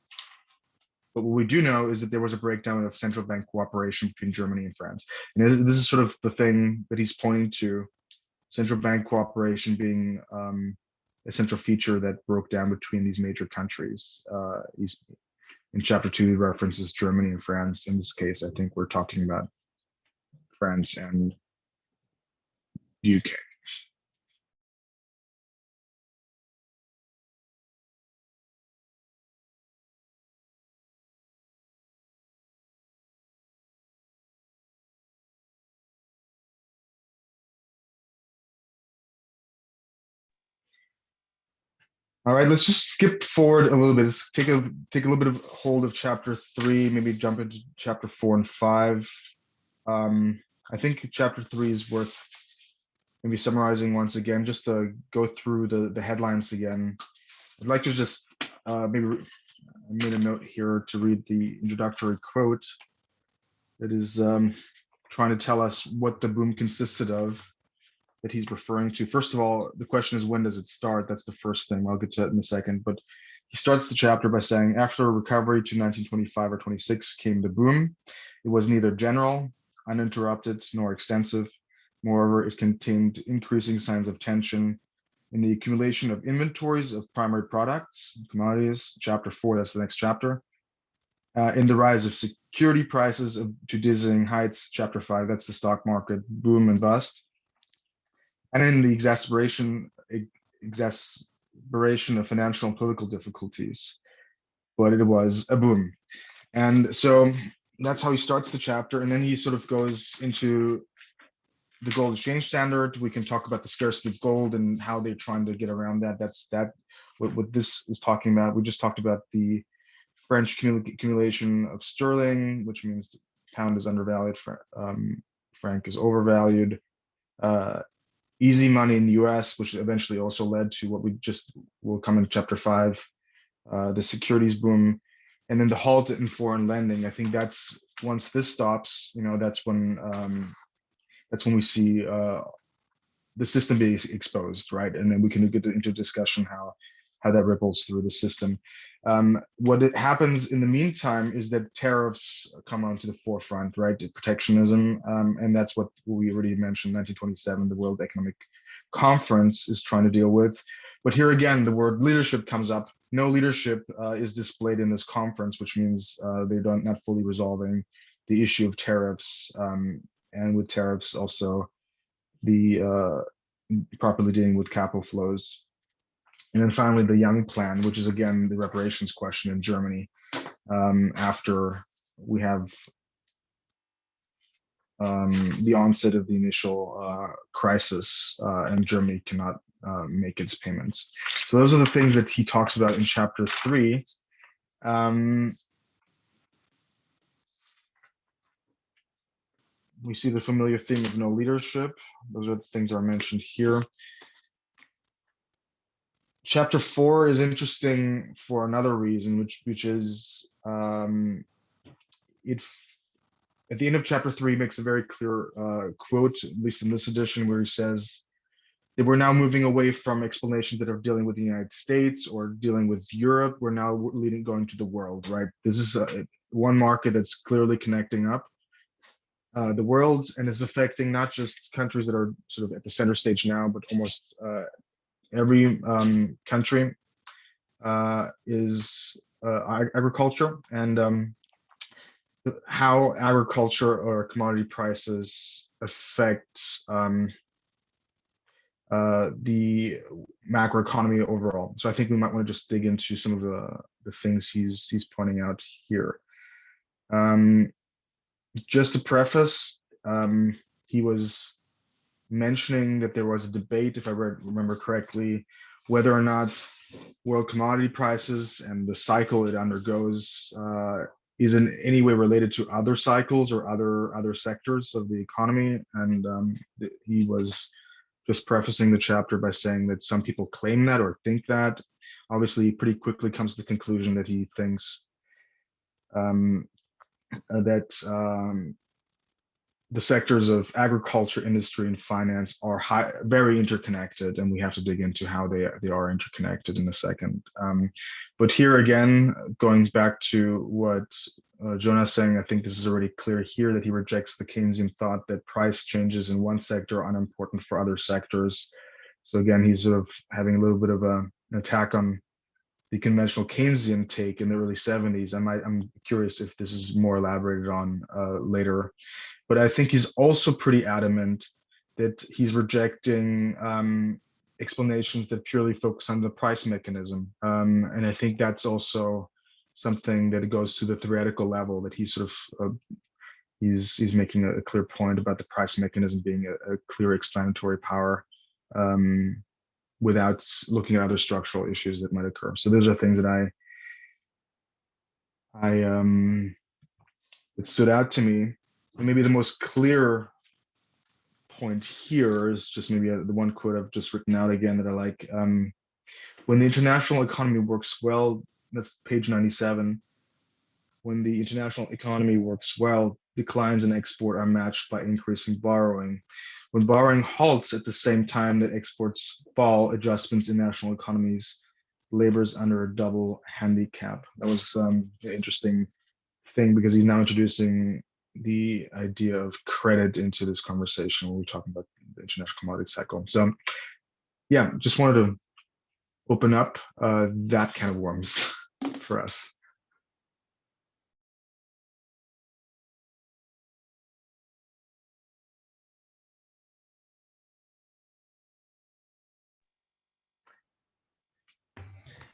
But what we do know is that there was a breakdown of central bank cooperation between Germany and France. And this is sort of the thing that he's pointing to, central bank cooperation being a central feature that broke down between these major countries. In chapter 2, he references Germany and France. In this case, I think we're talking about France and the UK. All right, let's just skip forward a little bit. Let's take a little bit of hold of chapter 3, maybe jump into chapter 4 and 5. I think chapter 3 is worth maybe summarizing once again, just to go through the headlines again. I'd like to just maybe I made a note here to read the introductory quote that is trying to tell us what the boom consisted of that he's referring to. First of all, the question is, when does it start? That's the first thing. I'll get to that in a second. But he starts the chapter by saying, after a recovery to 1925 or 26 came the boom. It was neither general, uninterrupted, nor extensive. Moreover, it contained increasing signs of tension in the accumulation of inventories of primary products, commodities, chapter 4, that's the next chapter. In the rise of security prices to dizzying heights, chapter 5, that's the stock market boom and bust. And in the exacerbation of financial and political difficulties, but it was a boom. And so that's how he starts the chapter. And then he sort of goes into the gold exchange standard. We can talk about the scarcity of gold and how they're trying to get around that. That's what this is talking about. We just talked about the French accumulation of sterling, which means the pound is undervalued, franc is overvalued. Easy money in the US, which eventually also led to what we just will come into chapter 5, the securities boom, and then the halt in foreign lending. I think that's, once this stops, that's when we see the system being exposed, right? And then we can get into discussion how that ripples through the system. What happens in the meantime is that tariffs come onto the forefront, right? Protectionism, and that's what we already mentioned. 1927, the World Economic Conference is trying to deal with. But here again, the word leadership comes up. No leadership is displayed in this conference, which means they're not fully resolving the issue of tariffs, and with tariffs also the properly dealing with capital flows. And then finally, the Young Plan, which is again the reparations question in Germany, after we have the onset of the initial crisis, and Germany cannot make its payments. So those are the things that he talks about in chapter 3. We see the familiar theme of no leadership. Those are the things that are mentioned here. Chapter 4 is interesting for another reason, which is it at the end of chapter 3 makes a very clear quote, at least in this edition, where he says that we're now moving away from explanations that are dealing with the United States or dealing with Europe. We're now going to the world, right? This is one market that's clearly connecting up the world, and is affecting not just countries that are sort of at the center stage now, but almost every country is agriculture, and how agriculture or commodity prices affect the macroeconomy overall. So I think we might want to just dig into some of the things he's pointing out here. Just to preface, he was mentioning that there was a debate, if I remember correctly, whether or not world commodity prices and the cycle it undergoes is in any way related to other cycles or other sectors of the economy. And he was just prefacing the chapter by saying that some people claim that or think that. Obviously, he pretty quickly comes to the conclusion that he thinks that the sectors of agriculture, industry, and finance are very interconnected, and we have to dig into how they are interconnected in a second. But here again, going back to what Jonah's saying, I think this is already clear here that he rejects the Keynesian thought that price changes in one sector are unimportant for other sectors. So again, he's sort of having a little bit of an attack on the conventional Keynesian take in the early 70s. I'm curious if this is more elaborated on later. But I think he's also pretty adamant that he's rejecting explanations that purely focus on the price mechanism. And I think that's also something that goes to the theoretical level, that he's sort of he's making a clear point about the price mechanism being a clear explanatory power. without looking at other structural issues that might occur. So those are things that that stood out to me. And maybe the most clear point here is just maybe the one quote I've just written out again that I like. When the international economy works well, that's page 97. When the international economy works well, declines in export are matched by increasing borrowing. When borrowing halts at the same time that exports fall, adjustments in national economies labors under a double handicap. That was an interesting thing because he's now introducing the idea of credit into this conversation when we're talking about the international commodity cycle. So yeah, just wanted to open up that kind of worms for us.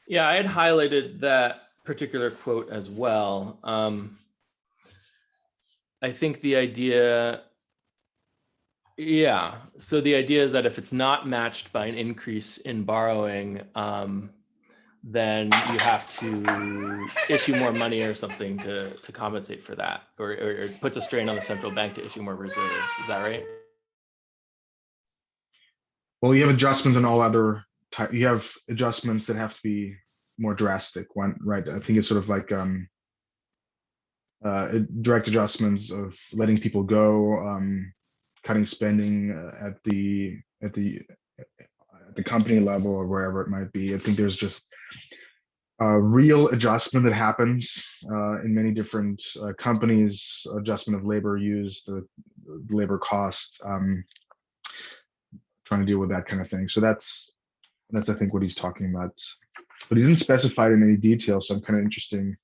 Yeah, I had highlighted that particular quote as well. I think the idea, yeah, so the idea is that if it's not matched by an increase in borrowing, then you have to issue more money or something to compensate for that, or it puts a strain on the central bank to issue more reserves. Is that right? Well, you have adjustments on all other type. You have adjustments that have to be more drastic. One, right? I think it's sort of like direct adjustments of letting people go, cutting spending at the company level or wherever it might be. I think there's just a real adjustment that happens in many different companies. Adjustment of labor use, the labor cost. Trying to deal with that kind of thing. So that's I think what he's talking about, but he didn't specify it in any detail. So I'm kind of interesting.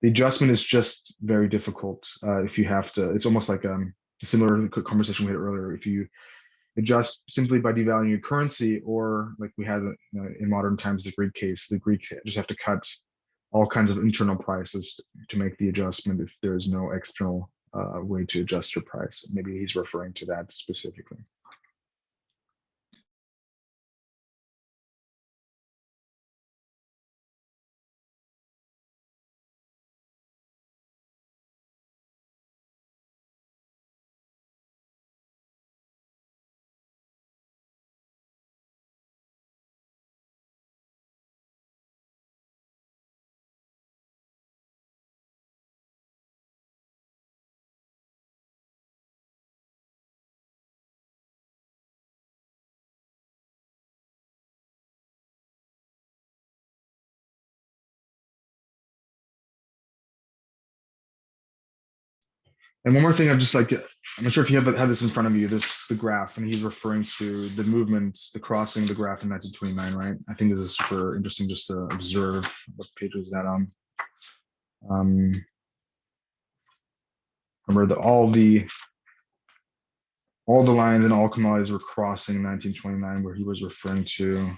The adjustment is just very difficult if you have to. It's almost like a similar conversation we had earlier. If you adjust simply by devaluing your currency, or like we had in modern times, the Greek case, the Greek just have to cut all kinds of internal prices to make the adjustment if there is no external way to adjust your price. Maybe he's referring to that specifically. And one more thing, I'm not sure if you have this in front of you, the graph, and he's referring to the movement, the crossing the graph in 1929, right? I think this is super interesting just to observe. What page was that on? Remember all the lines and all commodities were crossing in 1929, where he was referring to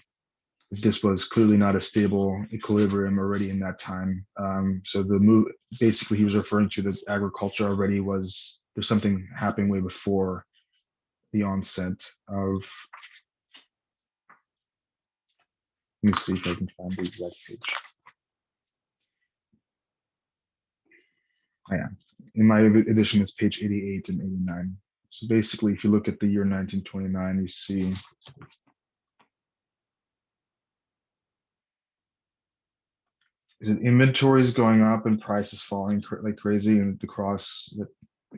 this was clearly not a stable equilibrium already in that time. So the move, basically he was referring to that agriculture already was, there's something happening way before the onset of, let me see if I can find the exact page. Oh, yeah, in my edition, it's page 88 and 89. So basically, if you look at the year 1929, you see is it inventories going up and prices falling like crazy, and the cross that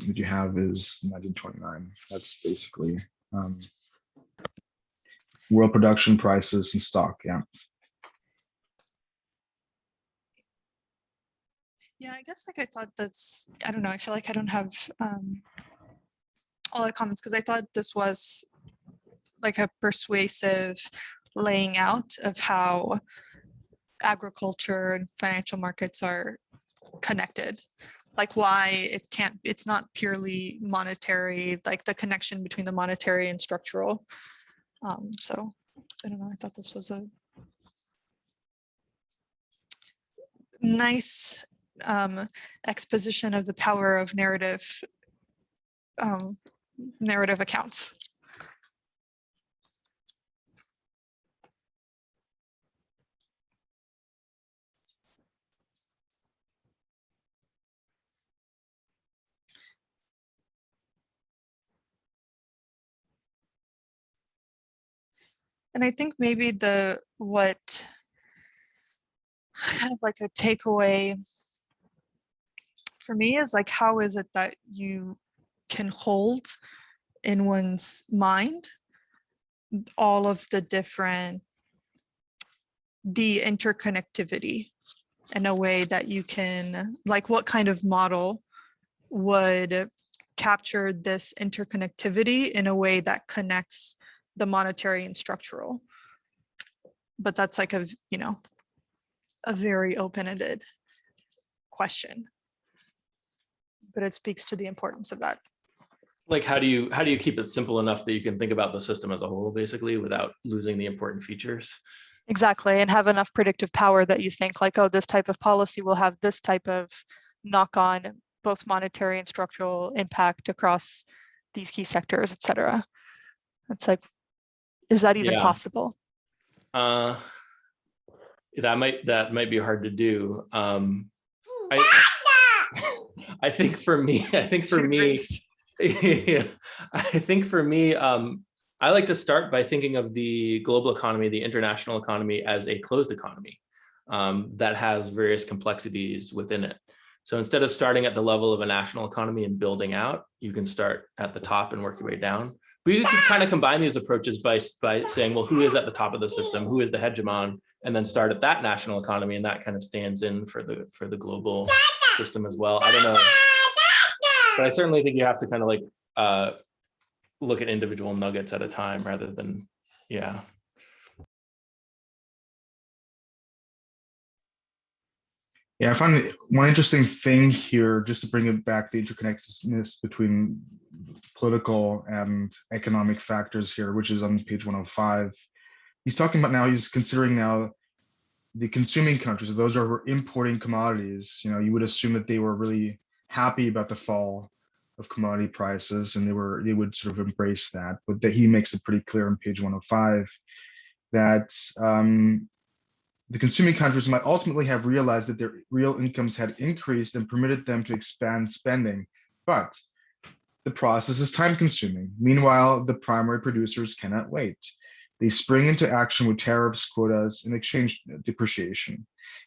you have is 1929. That's basically world production prices and stock. Yeah. Yeah, I guess like I thought that's, I don't know, I feel like I don't have all the comments because I thought this was like a persuasive laying out of how agriculture and financial markets are connected, like why it's not purely monetary, like the connection between the monetary and structural. So I don't know, I thought this was a nice exposition of the power of narrative accounts. And I think maybe what kind of like a takeaway for me is like, how is it that you can hold in one's mind all of the interconnectivity in a way that you can, like, what kind of model would capture this interconnectivity in a way that connects the monetary and structural? But that's like a very open-ended question, but it speaks to the importance of that. Like, how do you keep it simple enough that you can think about the system as a whole, basically, without losing the important features? Exactly, and have enough predictive power that you think like, oh, this type of policy will have this type of knock-on, both monetary and structural impact across these key sectors, et cetera. It's like, is that even possible? That might be hard to do. I think for me, I like to start by thinking of the global economy, the international economy, as a closed economy that has various complexities within it. So instead of starting at the level of a national economy and building out, you can start at the top and work your way down. But you can kind of combine these approaches by saying, well, who is at the top of the system? Who is the hegemon? And then start at that national economy, and that kind of stands in for the global system as well. I don't know, but I certainly think you have to kind of like look at individual nuggets at a time rather than, yeah. Yeah, I find one interesting thing here, just to bring it back, the interconnectedness between political and economic factors here, which is on page 105. He's talking about now, he's considering now the consuming countries, those are importing commodities. You would assume that they were really happy about the fall of commodity prices, and they would sort of embrace that. But that he makes it pretty clear on page 105 that the consuming countries might ultimately have realized that their real incomes had increased and permitted them to expand spending, but the process is time-consuming. Meanwhile, the primary producers cannot wait. They spring into action with tariffs, quotas, and exchange depreciation.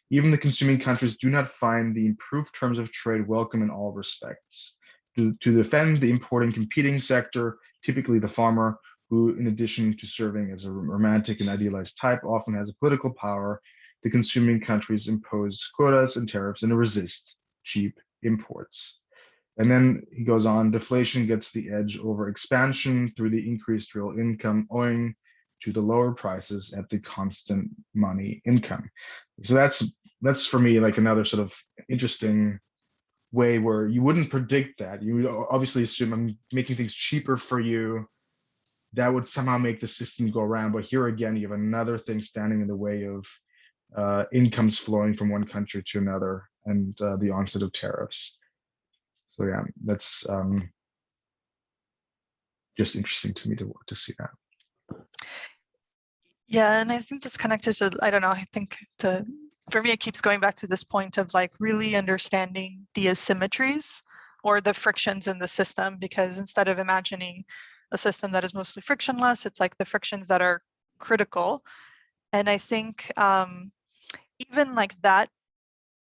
Even the consuming countries do not find the improved terms of trade welcome in all respects. To defend the importing competing sector, typically the farmer, who, in addition to serving as a romantic and idealized type, often has a political power, the consuming countries impose quotas and tariffs and resist cheap imports. And then he goes on, deflation gets the edge over expansion through the increased real income owing to the lower prices at the constant money income. So that's for me like another sort of interesting way where you wouldn't predict that. You would obviously assume I'm making things cheaper for you. That would somehow make the system go around. But here again, you have another thing standing in the way of incomes flowing from one country to another and the onset of tariffs. So yeah, that's just interesting to me to see that. Yeah, and I think that's connected to, I don't know, I think for me, it keeps going back to this point of like really understanding the asymmetries or the frictions in the system, because instead of imagining a system that is mostly frictionless, it's like the frictions that are critical. And I think even like that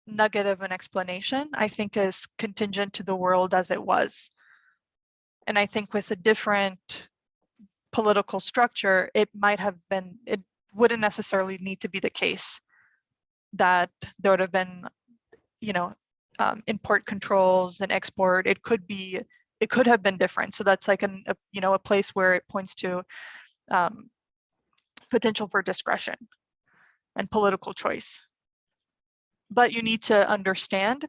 nugget of an explanation, I think is contingent to the world as it was. And I think with a different political structure, it wouldn't necessarily need to be the case that there would have been, import controls and export. It could have been different. So that's like a place where it points to potential for discretion and political choice. But you need to understand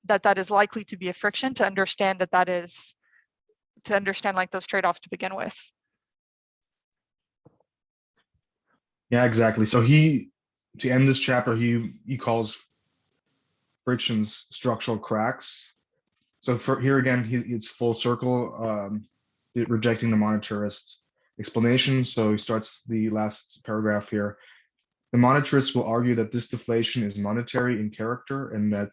that is likely to be a friction to understand like those trade-offs to begin with. Yeah, exactly. So to end this chapter, he calls frictions structural cracks. So for here again, it's full circle, rejecting the monetarist explanation. So he starts the last paragraph here. The monetarists will argue that this deflation is monetary in character and that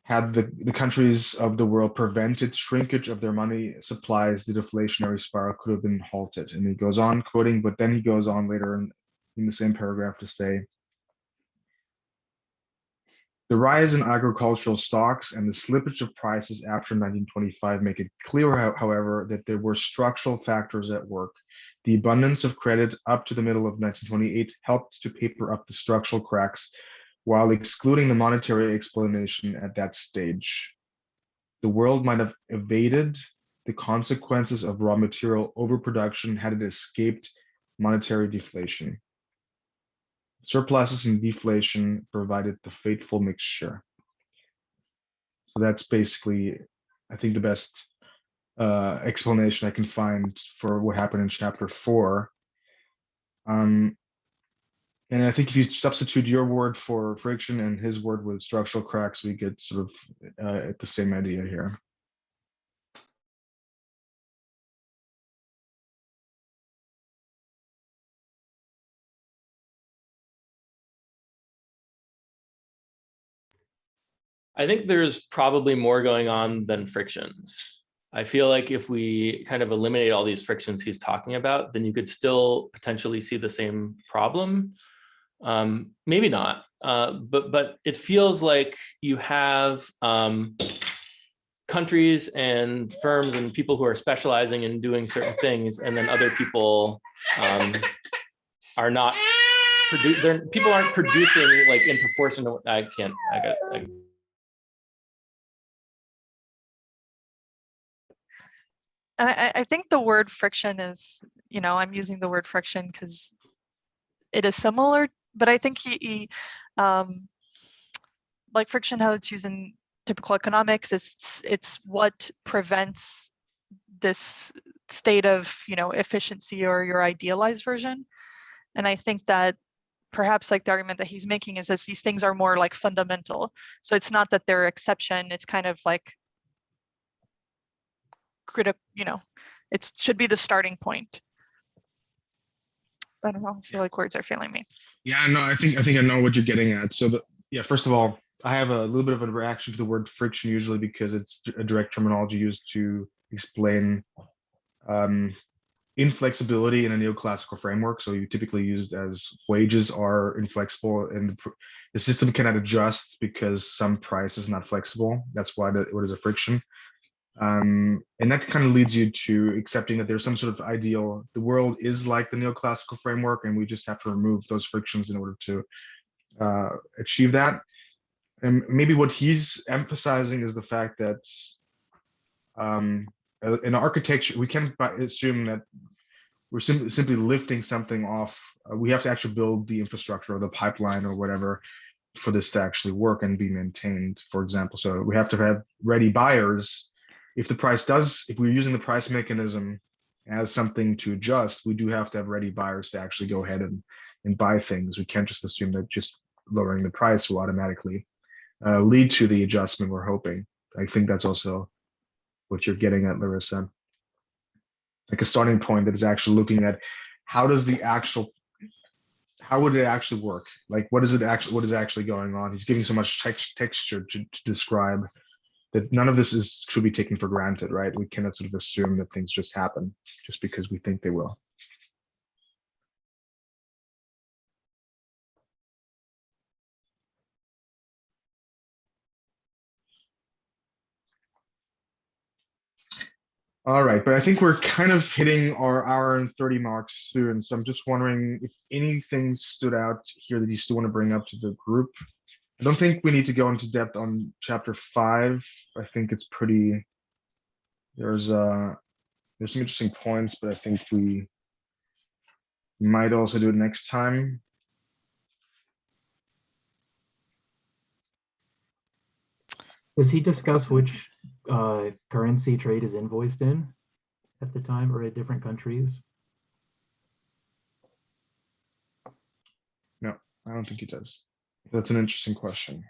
Had the countries of the world prevented shrinkage of their money supplies, the deflationary spiral could have been halted. And he goes on quoting, but then he goes on later in the same paragraph to say, the rise in agricultural stocks and the slippage of prices after 1925 make it clear, however, that there were structural factors at work. The abundance of credit up to the middle of 1928 helped to paper up the structural cracks while excluding the monetary explanation at that stage. The world might have evaded the consequences of raw material overproduction had it escaped monetary deflation. Surpluses and deflation provided the fateful mixture. So that's basically, I think, the best explanation I can find for what happened in chapter 4. And I think if you substitute your word for friction and his word with structural cracks, we get sort of at the same idea here. I think there's probably more going on than frictions. I feel like if we kind of eliminate all these frictions he's talking about, then you could still potentially see the same problem. Maybe not, but it feels like you have countries and firms and people who are specializing in doing certain things, and then other people are not people aren't producing like in proportion to what I I think the word friction is, I'm using the word friction because it is similar, but I think he like friction, how it's used in typical economics, it's what prevents this state of, efficiency or your idealized version. And I think that perhaps like the argument that he's making is that these things are more like fundamental. So it's not that they're exception, it's kind of like critical, it should be the starting point. I don't know, I feel like words are failing me. Yeah, no, I think I know what you're getting at. So first of all, I have a little bit of a reaction to the word friction usually because it's a direct terminology used to explain inflexibility in a neoclassical framework. So you typically used as wages are inflexible and the system cannot adjust because some price is not flexible. That's why what is a friction. And that kind of leads you to accepting that there's some sort of ideal. The world is like the neoclassical framework, and we just have to remove those frictions in order to achieve that. And maybe what he's emphasizing is the fact that in architecture, we can't assume that we're simply lifting something off. We have to actually build the infrastructure or the pipeline or whatever for this to actually work and be maintained, for example. So we have to have ready buyers. If we're using the price mechanism as something to adjust, we do have to have ready buyers to actually go ahead and buy things. We can't just assume that just lowering the price will automatically lead to the adjustment we're hoping. I think that's also what you're getting at, Larissa. Like a starting point that is actually looking at how would it actually work? Like what is actually going on? He's giving so much texture to describe that none of this should be taken for granted, right? We cannot sort of assume that things just happen just because we think they will. All right, but I think we're kind of hitting our hour and 30 marks soon. So I'm just wondering if anything stood out here that you still want to bring up to the group. I don't think we need to go into depth on chapter 5. I think it's pretty, there's some interesting points, but I think we might also do it next time. Does he discuss which currency trade is invoiced in at the time or at different countries? No, I don't think he does. That's an interesting question.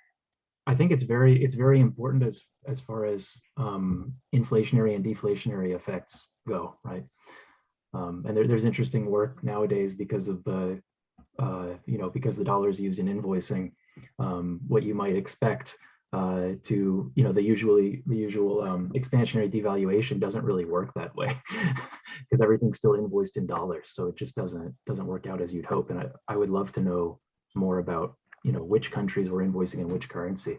I think it's very important as far as inflationary and deflationary effects go, right? And there's interesting work nowadays because of the because the dollar is used in invoicing. What you might expect to, the usual expansionary devaluation doesn't really work that way because everything's still invoiced in dollars. So it just doesn't work out as you'd hope. And I would love to know more about, which countries were invoicing in which currency.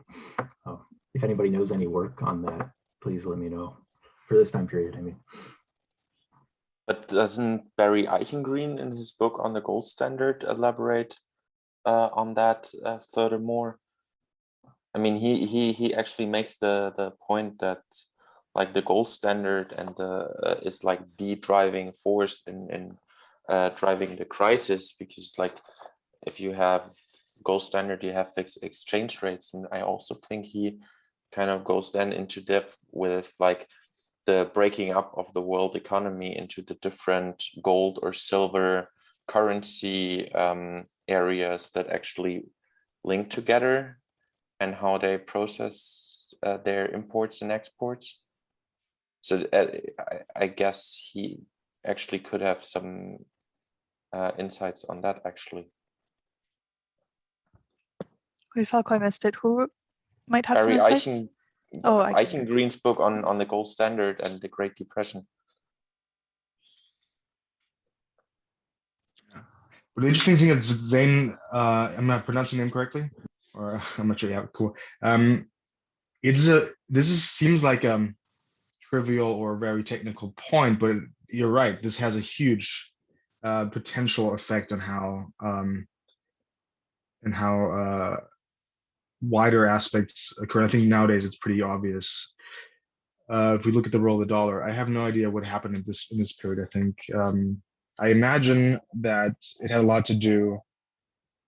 If anybody knows any work on that, please let me know for this time period, I mean. But doesn't Barry Eichengreen in his book on the gold standard elaborate on that furthermore? I mean, he actually makes the point that like the gold standard and is like the driving force in driving the crisis, because like if you have gold standard, you have fixed exchange rates. And I also think he kind of goes then into depth with like the breaking up of the world economy into the different gold or silver currency areas that actually link together and how they process their imports and exports. So I guess he actually could have some insights on that actually. We felt I missed it. Who might have some Barry insights? Oh, Eichengreen's book on the gold standard and the Great Depression. But the interesting thing is Zane, I'm not pronouncing your name correctly, or I'm not sure. Yeah, cool. Seems like a trivial or very technical point, but you're right. This has a huge potential effect on how wider aspects occur. I think nowadays it's pretty obvious. If we look at the role of the dollar, I have no idea what happened in this period. I think I imagine that it had a lot to do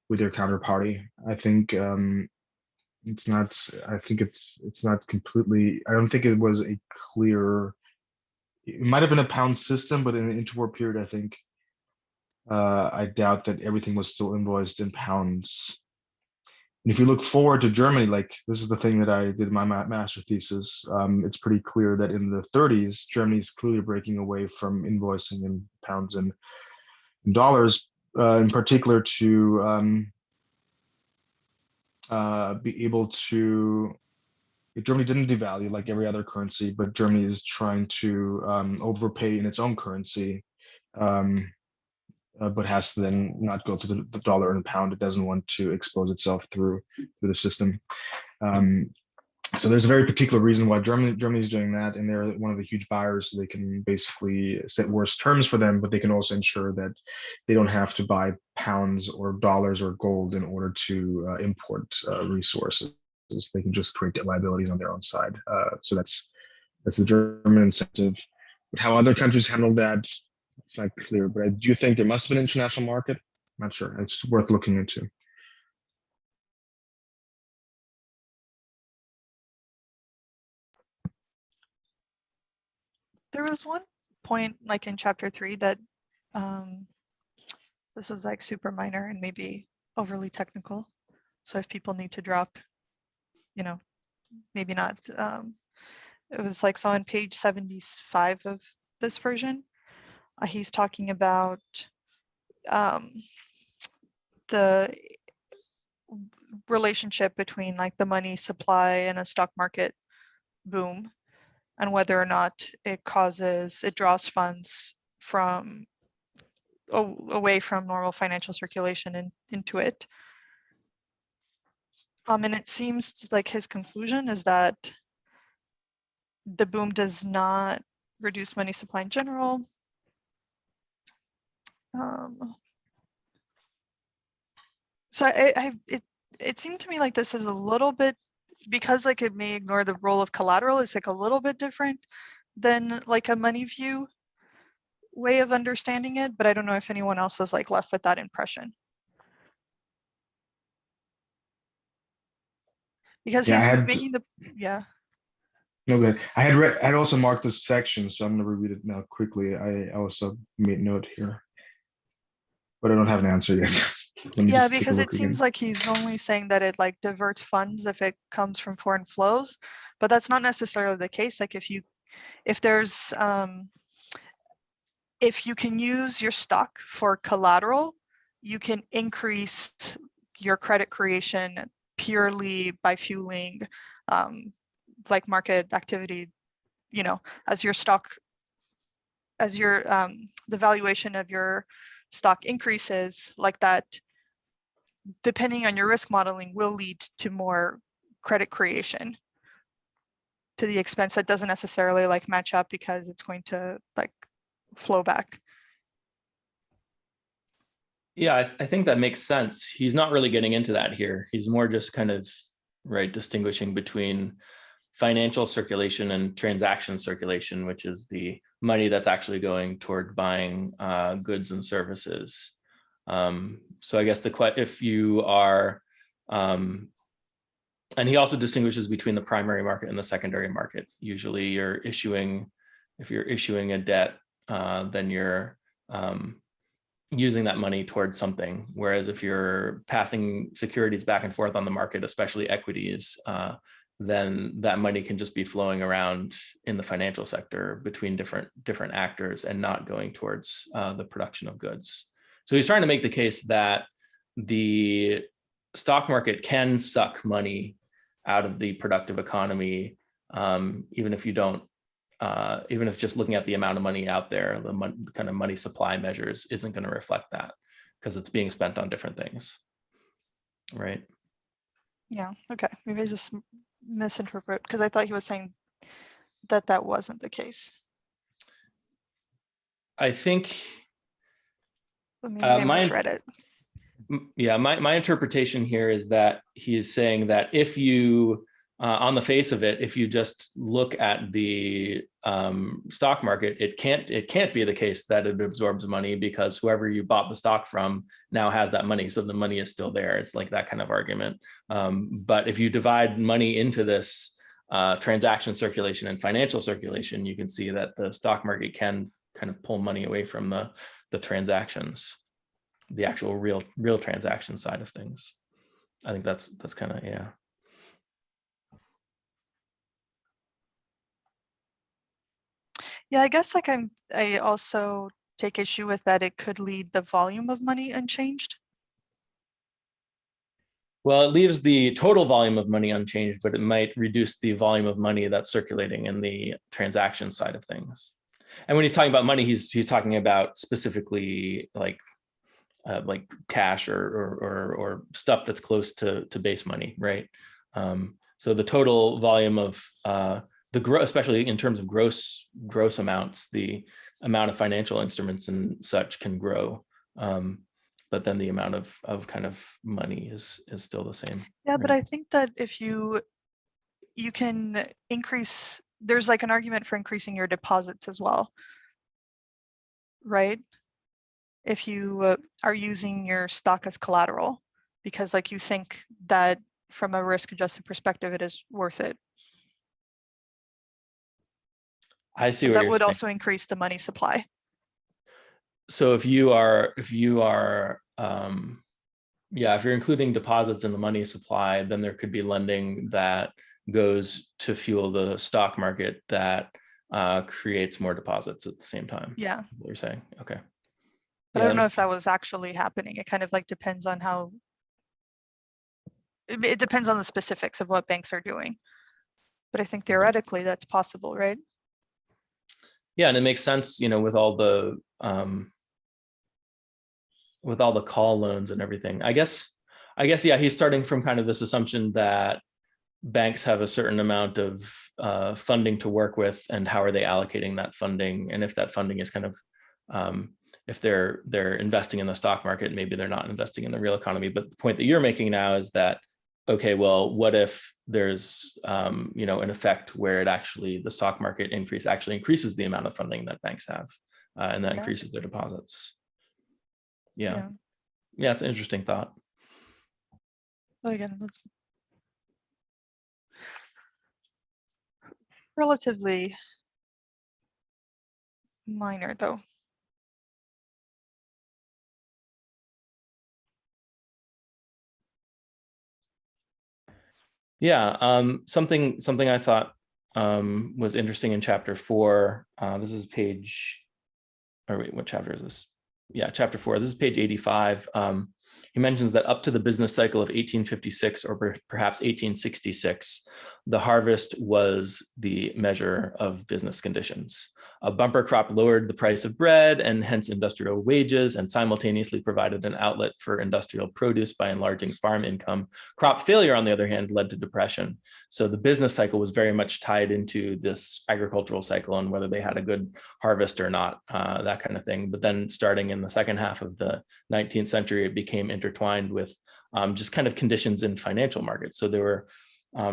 with your counterparty. I think it's not. I think it's not completely. I don't think it was a clear. It might have been a pound system, but in the interwar period, I think I doubt that everything was still invoiced in pounds. And if you look forward to Germany, like this is the thing that I did in my master thesis, it's pretty clear that in the 30s, Germany is clearly breaking away from invoicing in pounds and in dollars, in particular to be able to, Germany didn't devalue like every other currency, but Germany is trying to overpay in its own currency. But has to then not go to the dollar and pound. It doesn't want to expose itself through the system. So there's a very particular reason why Germany is doing that, and they're one of the huge buyers. So they can basically set worse terms for them, but they can also ensure that they don't have to buy pounds or dollars or gold in order to import resources. They can just create liabilities on their own side. So that's the German incentive. But how other countries handle that, it's not clear, but I do think there must have been an international market. I'm not sure. It's worth looking into. There was one point like in chapter 3 that this is like super minor and maybe overly technical. So if people need to drop, maybe not. It was like, so on page 75 of this version, he's talking about the relationship between like the money supply and a stock market boom, and whether or not it draws funds from away from normal financial circulation and into it. And it seems like his conclusion is that the boom does not reduce money supply in general. So it seemed to me like this is a little bit, because like it may ignore the role of collateral, it's like a little bit different than like a money view way of understanding it, but I don't know if anyone else is like left with that impression. Because he's making the, yeah. No, good. I had also marked this section, so I'm gonna reread it now quickly. I also made note here, but I don't have an answer yet. Yeah, because it seems like he's only saying that it like diverts funds if it comes from foreign flows, but that's not necessarily the case. Like if you can use your stock for collateral, you can increase your credit creation purely by fueling like market activity, you know, as your stock, as your the valuation of your stock increases like that, depending on your risk modeling, will lead to more credit creation to the expense that doesn't necessarily like match up because it's going to like flow back. Yeah, I think that makes sense. He's not really getting into that here. He's more just kind of distinguishing between financial circulation and transaction circulation, which is the money that's actually going toward buying goods and services. So I guess if you are, and he also distinguishes between the primary market and the secondary market. Usually if you're issuing a debt, then you're using that money towards something. Whereas if you're passing securities back and forth on the market, especially equities, then that money can just be flowing around in the financial sector between different actors and not going towards the production of goods. So he's trying to make the case that the stock market can suck money out of the productive economy, even if you don't, even if just looking at the amount of money out there, the kind of money supply measures isn't going to reflect that because it's being spent on different things, right? Yeah, okay, maybe I just misinterpret, because I thought he was saying that that wasn't the case. I think But maybe I misread it. Yeah, my interpretation here is that he is saying that if you, on the face of it, if you just look at the stock market, it can't be the case that it absorbs money because whoever you bought the stock from now has that money, so the money is still there. It's like that kind of argument. But if you divide money into this transaction circulation and financial circulation, you can see that the stock market can kind of pull money away from the transactions, the actual real transaction side of things. I think that's kind of, yeah. Yeah, I guess like I also take issue with that it could leave the volume of money unchanged. Well, it leaves the total volume of money unchanged, but it might reduce the volume of money that's circulating in the transaction side of things. And when he's talking about money, he's talking about specifically like cash or stuff that's close to base money, right? So the total volume of especially in terms of gross amounts, the amount of financial instruments and such can grow, but then the amount of kind of money is still the same. Yeah, right? but I think that if you can increase, there's like an argument for increasing your deposits as well, right? If you are using your stock as collateral, because like you think that from a risk-adjusted perspective, it is worth it. I see So what that you're would saying. also increase the money supply. So if you are if you're including deposits in the money supply, then there could be lending that goes to fuel the stock market that creates more deposits at the same time. Yeah. What you're saying, okay. But I don't know if that was actually happening. It kind of like depends on how, it depends on the specifics of what banks are doing. But I think theoretically that's possible, right? Yeah, and it makes sense, with all the call loans and everything. I guess, yeah, he's starting from kind of this assumption that banks have a certain amount of funding to work with, and how are they allocating that funding? And if that funding is kind of, if they're investing in the stock market, maybe they're not investing in the real economy. But the point that you're making now is that, okay, well, what if there's an effect where the stock market actually increases the amount of funding that banks have, and that increases their deposits. Yeah, it's an interesting thought. But again, that's relatively minor though. Yeah, something I thought was interesting in chapter 4. This is page, or wait, what chapter is this? Yeah, chapter 4. This is page 85. he mentions that up to the business cycle of 1856 or perhaps 1866, the harvest was the measure of business conditions. A bumper crop lowered the price of bread and hence industrial wages, and simultaneously provided an outlet for industrial produce by enlarging farm income. Crop failure, on the other hand, led to depression. So the business cycle was very much tied into this agricultural cycle and whether they had a good harvest or not, that kind of thing. But then starting in the second half of the 19th century, it became intertwined with just kind of conditions in financial markets. So there were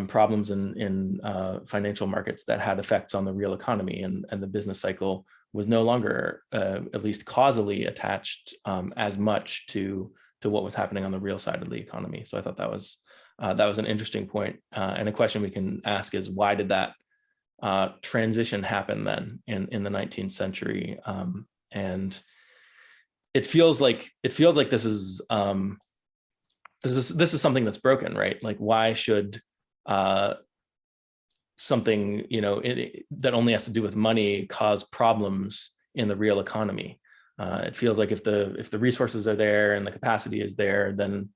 problems in financial markets that had effects on the real economy, and the business cycle was no longer, at least causally, attached as much to what was happening on the real side of the economy. So I thought that was an interesting point, and a question we can ask is, why did that transition happen then in the 19th century? And it feels like this is something that's broken, right? Like, why should something, that only has to do with money cause problems in the real economy? It feels like if the resources are there and the capacity is there, then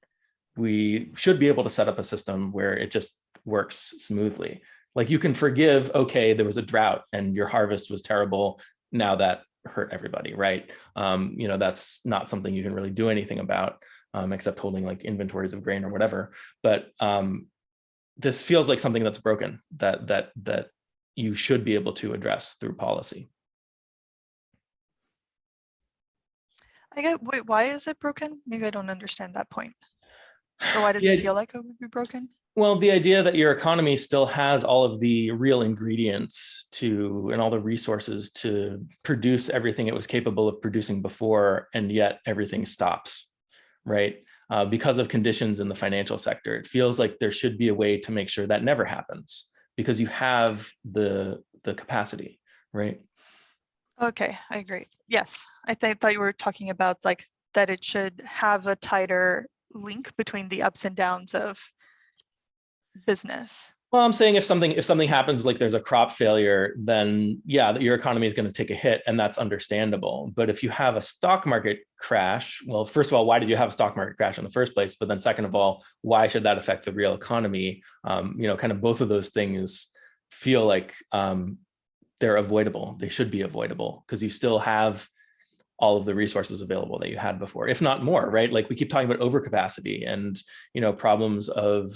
we should be able to set up a system where it just works smoothly. Like, you can forgive, okay, there was a drought and your harvest was terrible, now that hurt everybody, right? That's not something you can really do anything about, except holding like inventories of grain or whatever. But this feels like something that's broken, that you should be able to address through policy. Wait, why is it broken? Maybe I don't understand that point. Or why does it feel like it would be broken? Well, the idea that your economy still has all of the real ingredients and all the resources to produce everything it was capable of producing before, and yet everything stops, right? Because of conditions in the financial sector. It feels like there should be a way to make sure that never happens, because you have the capacity, right? Okay, I agree. Yes, I thought you were talking about like that it should have a tighter link between the ups and downs of business. Well, I'm saying if something happens, like there's a crop failure, then yeah, your economy is going to take a hit, and that's understandable. But if you have a stock market crash, well, first of all, why did you have a stock market crash in the first place? But then second of all, why should that affect the real economy? Kind of both of those things feel like they're avoidable. They should be avoidable, because you still have all of the resources available that you had before, if not more, right? Like, we keep talking about overcapacity and, problems of,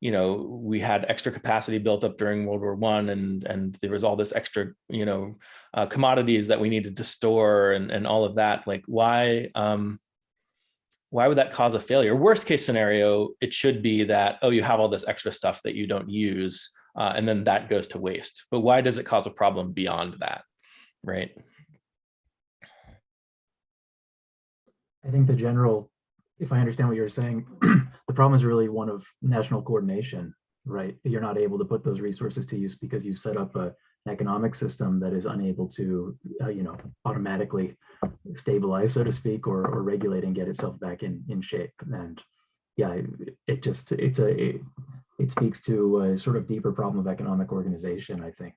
we had extra capacity built up during World War I, and there was all this extra, commodities that we needed to store and all of that. Like, why would that cause a failure? Worst case scenario, it should be that, oh, you have all this extra stuff that you don't use, and then that goes to waste. But why does it cause a problem beyond that, right? I think if I understand what you're saying, the problem is really one of national coordination, right? You're not able to put those resources to use because you've set up an economic system that is unable to, automatically stabilize, so to speak, or regulate and get itself back in shape. And yeah, it speaks to a sort of deeper problem of economic organization, I think.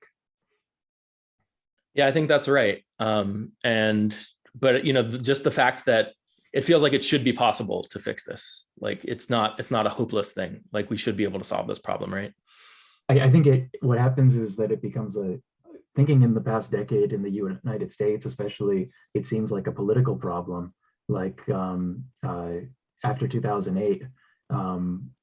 Yeah, I think that's right. But just the fact that it feels like it should be possible to fix this. Like, it's not a hopeless thing. Like, we should be able to solve this problem, right? I think what happens is that it becomes thinking in the past decade in the United States, especially, it seems like a political problem. Like after 2008,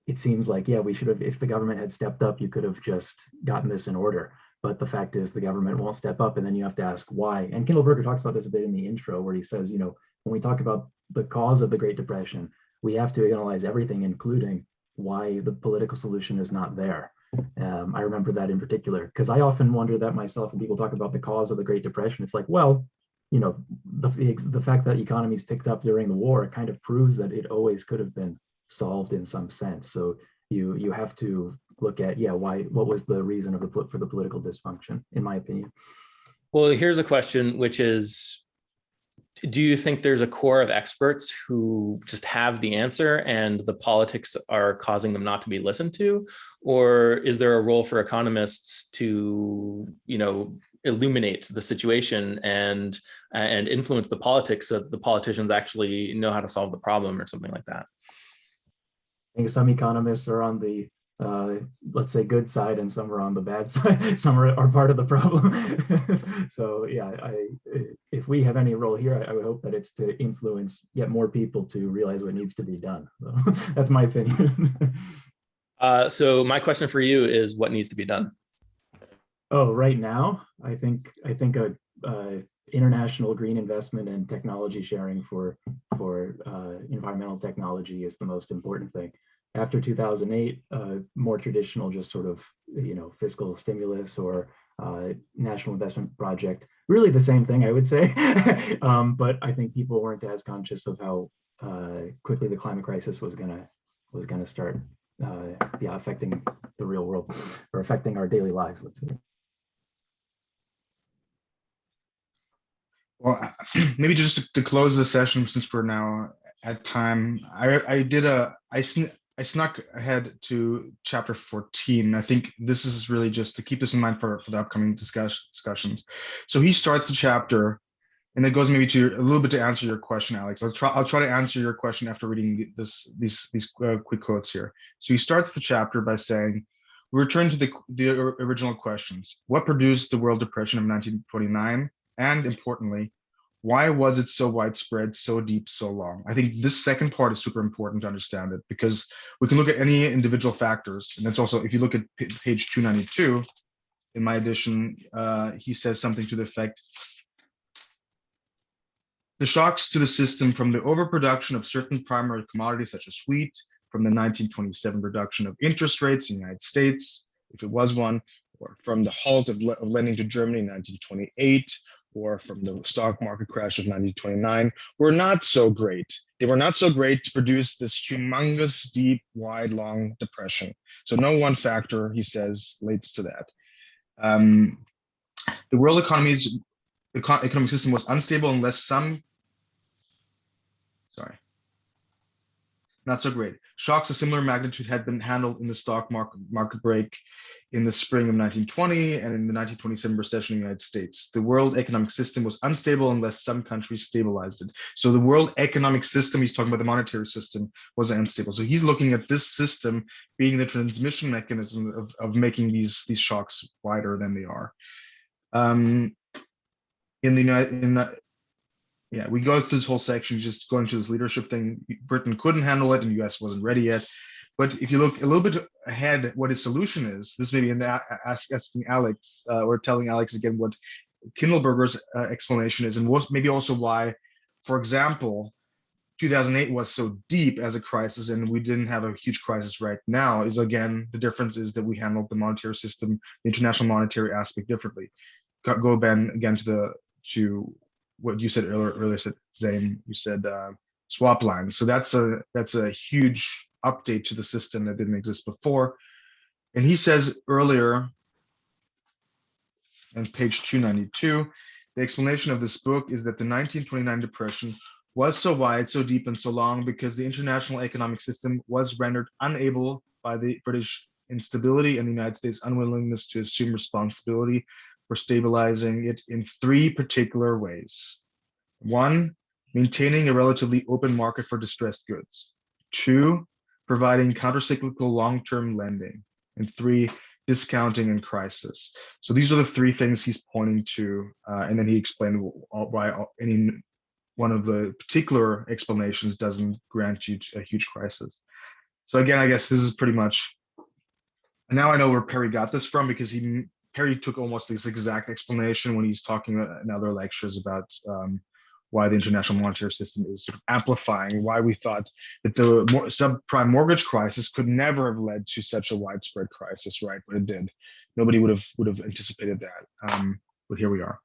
it seems like, yeah, we should have, if the government had stepped up, you could have just gotten this in order. But the fact is the government won't step up, and then you have to ask why. And Kindleberger talks about this a bit in the intro, where he says, when we talk about the cause of the Great Depression, we have to analyze everything, including why the political solution is not there. I remember that in particular, because I often wonder that myself when people talk about the cause of the Great Depression. It's like, well, the fact that economies picked up during the war kind of proves that it always could have been solved in some sense. So you have to look at, what was the reason for the political dysfunction, in my opinion. Well, here's a question, which is, do you think there's a core of experts who just have the answer and the politics are causing them not to be listened to? Or is there a role for economists to, illuminate the situation and influence the politics so that the politicians actually know how to solve the problem or something like that. I think some economists are on the let's say good side, and some are on the bad side. Some are part of the problem. So yeah, if we have any role here, I would hope that it's to influence, get more people to realize what needs to be done. So that's my opinion. So my question for you is, what needs to be done? Oh, right now, I think a international green investment and technology sharing for environmental technology is the most important thing. After 2008, more traditional, just sort of, fiscal stimulus or national investment project, really the same thing, I would say. But I think people weren't as conscious of how quickly the climate crisis was gonna start affecting the real world, or affecting our daily lives, let's say. Well, maybe just to close the session, since we're now at time, I snuck ahead to chapter 14. I think this is really just to keep this in mind for the upcoming discussions. So he starts the chapter, and it goes maybe to a little bit to answer your question, Alex. I'll try to answer your question after reading these quick quotes here. So he starts the chapter by saying, "We return to the original questions. What produced the world depression of 1929? And importantly, why was it so widespread, so deep, so long?" I think this second part is super important to understand it, because we can look at any individual factors. And that's also, if you look at page 292, in my edition, he says something to the effect, "The shocks to the system from the overproduction of certain primary commodities such as wheat, from the 1927 reduction of interest rates in the United States, if it was one, or from the halt of lending to Germany in 1928, or from the stock market crash of 1929, were not so great. They were not so great to produce this humongous, deep, wide, long depression. So no one factor," he says, "relates to that. The world economic system was unstable unless some, not so great. Shocks of similar magnitude had been handled in the stock market break in the spring of 1920 and in the 1927 recession in the United States. The world economic system was unstable unless some countries stabilized it." So the world economic system, he's talking about the monetary system, was unstable. So he's looking at this system being the transmission mechanism of making these shocks wider than they are. Yeah, we go through this whole section just going to this leadership thing. Britain couldn't handle it, and the US wasn't ready yet. But if you look a little bit ahead, what his solution is, this may be asking Alex, or telling Alex again what Kindleberger's explanation is, and maybe also why, for example, 2008 was so deep as a crisis and we didn't have a huge crisis right now, is again, the difference is that we handled the monetary system, the international monetary aspect differently. Go, Ben, again to what you said earlier, Zane, you said swap lines. So that's a huge update to the system that didn't exist before. And he says earlier on page 292, the explanation of this book is that the 1929 depression was so wide, so deep, and so long because the international economic system was rendered unable by the British instability and the United States' unwillingness to assume responsibility for stabilizing it in three particular ways. 1, maintaining a relatively open market for distressed goods. 2, providing countercyclical long-term lending. And 3, discounting in crisis. So these are the three things he's pointing to, and then he explained why any one of the particular explanations doesn't grant you a huge crisis. So again, I guess this is pretty much, and now I know where Perry got this from, because Perry took almost this exact explanation when he's talking in other lectures about why the international monetary system is sort of amplifying why we thought that the subprime mortgage crisis could never have led to such a widespread crisis, right? But it did. Nobody would have anticipated that. But here we are.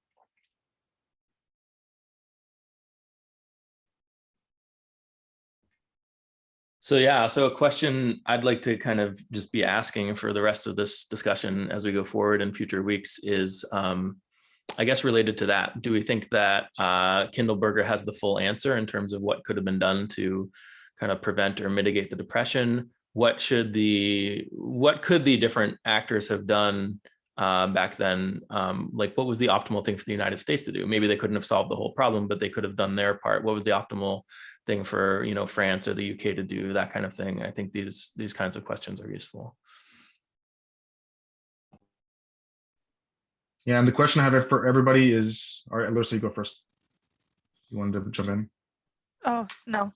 So yeah, so a question I'd like to kind of just be asking for the rest of this discussion as we go forward in future weeks is, I guess, related to that. Do we think that Kindleberger has the full answer in terms of what could have been done to kind of prevent or mitigate the depression? What could the different actors have done back then. Like, what was the optimal thing for the United States to do? Maybe they couldn't have solved the whole problem, but they could have done their part. What was the optimal thing for, you know, France or the UK to do? That kind of thing. I think these kinds of questions are useful. Yeah, and the question I have for everybody is, all right, Lucy, go first. You wanted to jump in? Oh, no.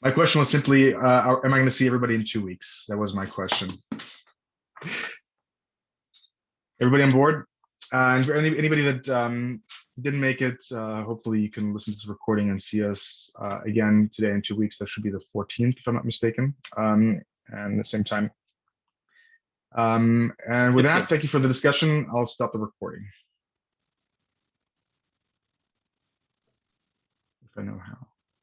My question was simply, am I going to see everybody in 2 weeks? That was my question. Everybody on board? And for anybody that didn't make it, hopefully you can listen to this recording and see us again today in 2 weeks. That should be the 14th, if I'm not mistaken, and the same time. And with that, thank you for the discussion. I'll stop the recording. If I know how.